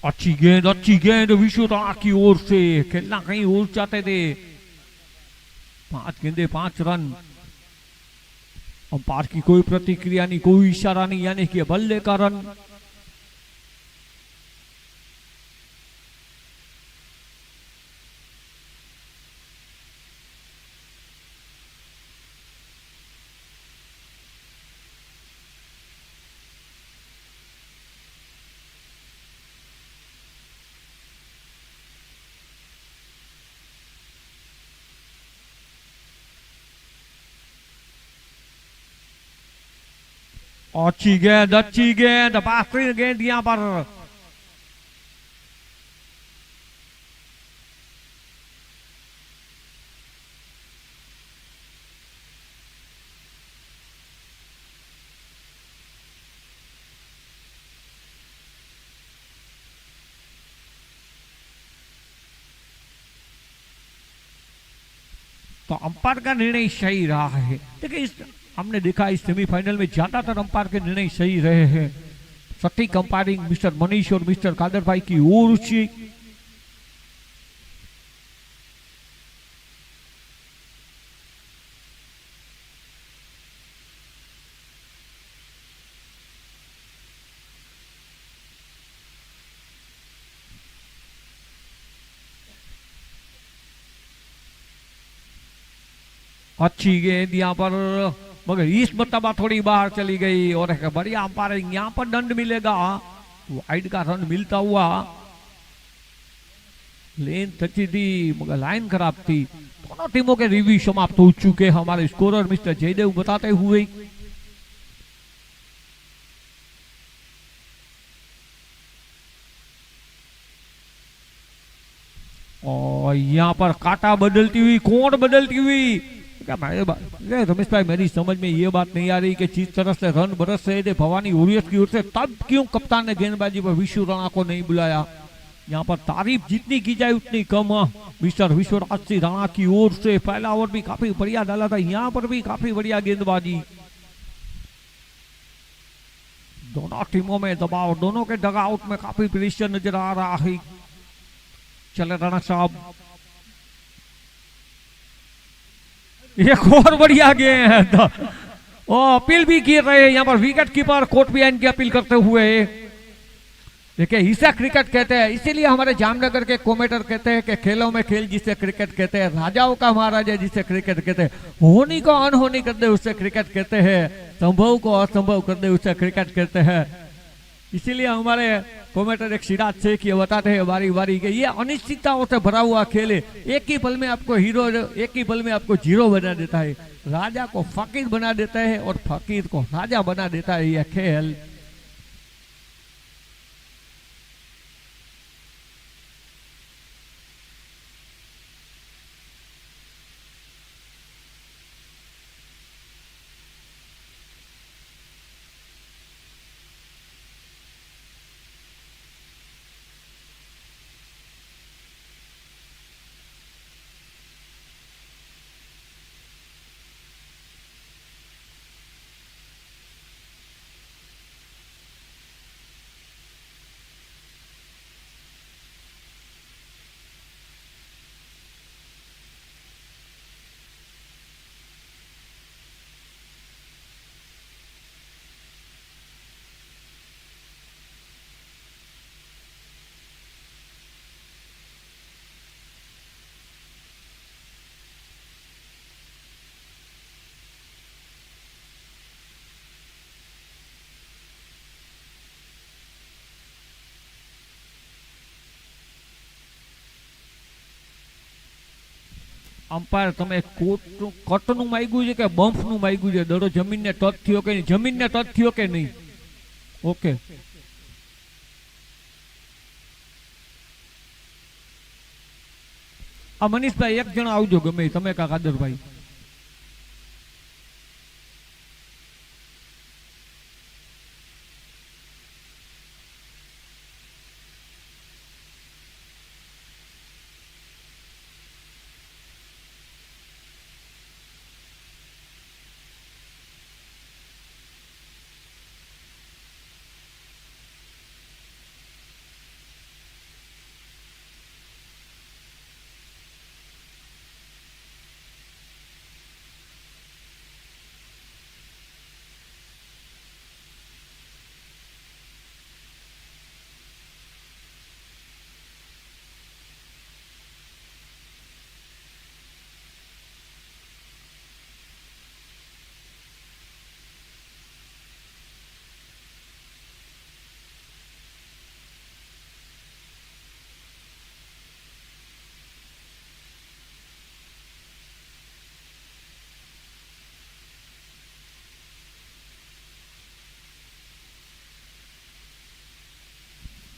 S2: अच्छी गेंद विशु राणा की ओर से, खेलना कहीं और चाहते थे। 5 गेंदे 5 रन। अंपायर की कोई प्रतिक्रिया नहीं, कोई इशारा नहीं, यानी कि बल्ले का रन। अच्छी गेंद बेहतरीन गेंद यहां पर। तो अंपायर का निर्णय सही रहा है। देखिए हमने देखा इस सेमीफाइनल में ज्यादातर अंपायर के निर्णय सही रहे हैं। सटीक अंपायरिंग मिस्टर मनीष और मिस्टर कादर भाई की ओर से। अच्छी गेंद यहाँ पर मगर इस मरतबा थोड़ी बाहर चली गई और एक बढ़िया अंपायरिंग, यहाँ पर दंड मिलेगा, वाइड का रन मिलता हुआ। लेन टची थी मगर लाइन खराब थी। दोनों टीमों के रिव्यू समाप्त हो चुके हमारे स्कोरर मिस्टर जयदेव बताते हुए। और यहाँ पर काटा बदलती हुई, कोण बदलती हुई। क्या रमेश भाई, मेरी समझ में ये बात नहीं आ रही कि जिस तरह से रन बरस रहे थे भवानी वॉरियर्स की ओर से, तब क्यों कप्तान ने गेंदबाजी पर विशु राणा को नहीं बुलाया। यहाँ पर तारीफ जितनी की जाए उतनी कम। मिस्टर विश्वराज सिंह राणा की ओर से पहला ओवर भी काफी बढ़िया डाला था, यहाँ पर भी काफी बढ़िया गेंदबाजी। दोनों टीमों में दबाव, दोनों के डगआउट में काफी प्रेशर नजर आ रहा है। चले राणा साहब, एक और बढ़िया गेंद। अपील भी किए रहे यहाँ पर विकेट कीपर कोर्ट भी की अपील करते हुए। देखिए इसे क्रिकेट कहते हैं, इसीलिए हमारे जामनगर के कमेंटेटर कहते हैं कि खेलों में खेल जिसे क्रिकेट कहते हैं, राजाओं का महाराजा जिसे क्रिकेट कहते हैं, होनी को अनहोनी कर दे उसे क्रिकेट कहते हैं, संभव को असंभव कर दे उसे क्रिकेट कहते हैं। इसीलिए हमारे कमेंटेटर एक सिराज शेख ये बताते हैं बारी बारी के ये अनिश्चितताओं से भरा हुआ खेल है। एक ही पल में आपको हीरो, एक ही पल में आपको जीरो बना देता है। राजा को फकीर बना देता है और फकीर को राजा बना देता है यह खेल। अंपायर તમે કટનું માંગ્યું છે કે બમ્પનું માંગ્યું છે? દડો જમીનને ટચ થયો કે નહીં? જમીનને ટચ થયો કે નહીં? ઓકે, આ મનીષભાઈ એક જણા આવજો ગમે તમે કા કાદરભાઈ।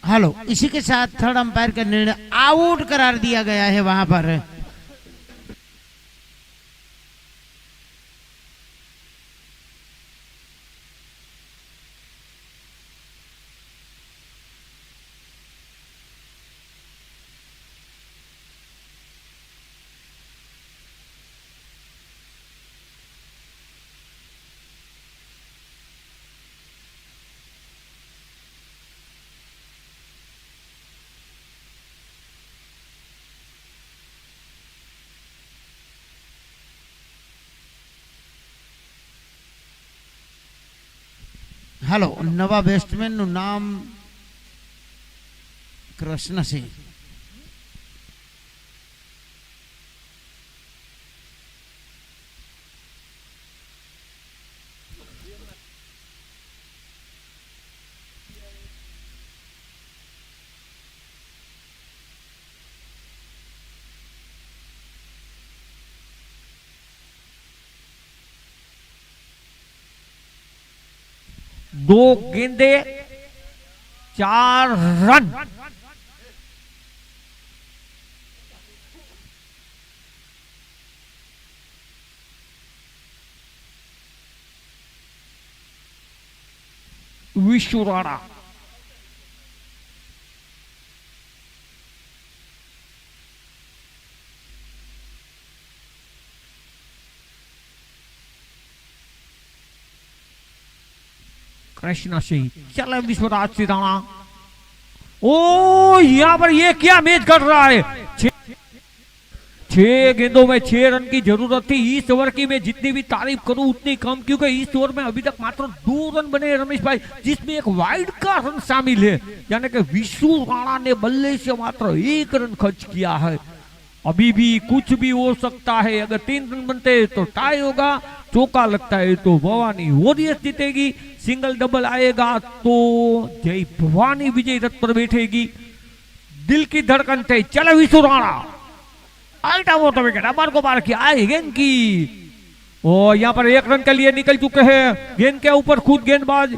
S1: हेलो, इसी के साथ थर्ड अंपायर का निर्णय आउट करार दिया गया है वहां पर। हेलो, नवा बेस्टमैन નું નામ કૃષ્ણસિંહ।
S2: 2 गेंदे 4 रन। विशु राणा कृष्णा सिंह, चले विश्वराज सिंह राणा। ओ यहां पर ये क्या मैच कर रहा है। 6 गेंदों में 6 रन की जरूरत थी। इस ओवर की मैं जितनी भी तारीफ करूं उतनी कम, क्योंकि इस ओवर में अभी तक मात्र 2 रन बने रमेश भाई, जिसमें एक वाइड का रन शामिल है। यानी कि विशु राणा ने बल्ले से मात्र 1 रन खर्च किया है। अभी भी कुछ भी हो सकता है। अगर 3 रन बनते हैं तो टाई होगा, चौका लगता है तो भवानी वॉरियर्स जीतेगी, सिंगल डबल आएगा तो जय भवानी विजय रथ पर बैठेगी। दिल की धड़कन थे, चले विशु राणा। अल्टा वो तो विकेट अमर को मार के आए गेंद की। और यहाँ पर 1 रन के लिए निकल चुके हैं। गेंद के ऊपर खुद गेंदबाज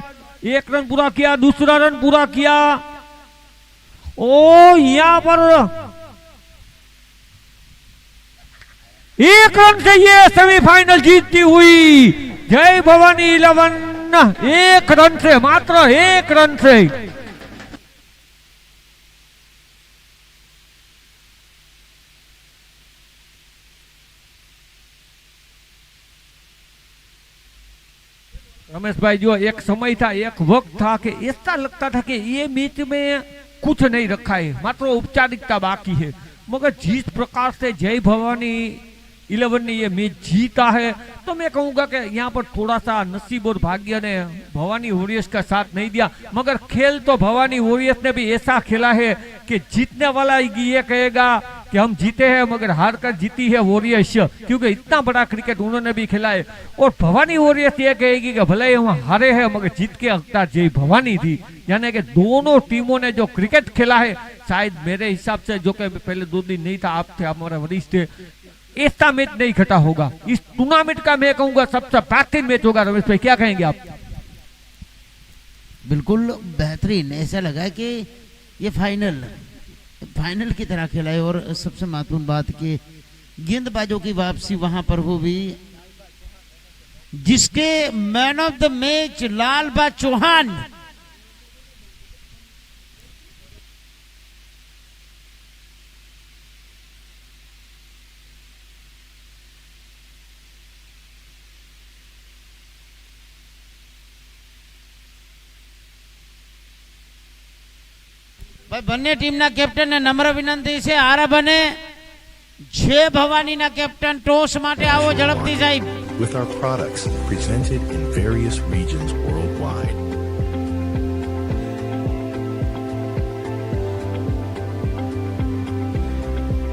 S2: 1 रन पूरा किया, दूसरा रन पूरा किया। ओ यहाँ पर 1 रन से ये सेमीफाइनल जीतती हुई जय भवानी 11 1 रन से, मात्र 1 रन से। रमेश भाई, जो एक समय था, एक वक्त था कि ऐसा लगता था कि ये मैच में कुछ नहीं रखा है, मात्र औपचारिकता बाकी है। मगर जिस प्रकार से जय भवानी 11 ने ये मैच जीता है, तो मैं कहूंगा कि यहाँ पर थोड़ा सा नसीब और भाग्य ने भवानी वॉरियर्स का साथ नहीं दिया। मगर खेल तो भवानी वॉरियर्स ने भी ऐसा खेला है कि जीतने वाला ये कहेगा कि हम जीते हैं, मगर हार कर जीती है वॉरियर्स, क्योंकि इतना बड़ा क्रिकेट उन्होंने भी खेला है। और भवानी वॉरियर्स ये कहेगी कि भले हम हारे हैं मगर जीत के हकदार जय भवानी थी। यानी कि दोनों टीमों ने जो क्रिकेट खेला है, शायद मेरे हिसाब से, जो कि पहले 2 दिन नहीं था, आप थे, हमारे वरिष्ठ थे, ऐसा मैच नहीं घटा होगा। इस टूर्नामेंट का मैं कहूंगा सबसे बेहतरीन मैच होगा। रमेश भाई, क्या कहेंगे आप?
S1: बिल्कुल बेहतरीन। ऐसा लगा कि ये फाइनल की तरह खेला है। और सबसे महत्वपूर्ण बात कि गेंदबाजों की वापसी वहां पर हो भी, जिसके man of the match Lalba Chauhan બંને ટીમના કેપ્ટનને નમ્ર વિનંતી છે, આરા બને જય ભવાનીના કેપ્ટન ટોસ માટે આવો ઝડપથી સાહેબ.
S3: With our products presented in various regions worldwide,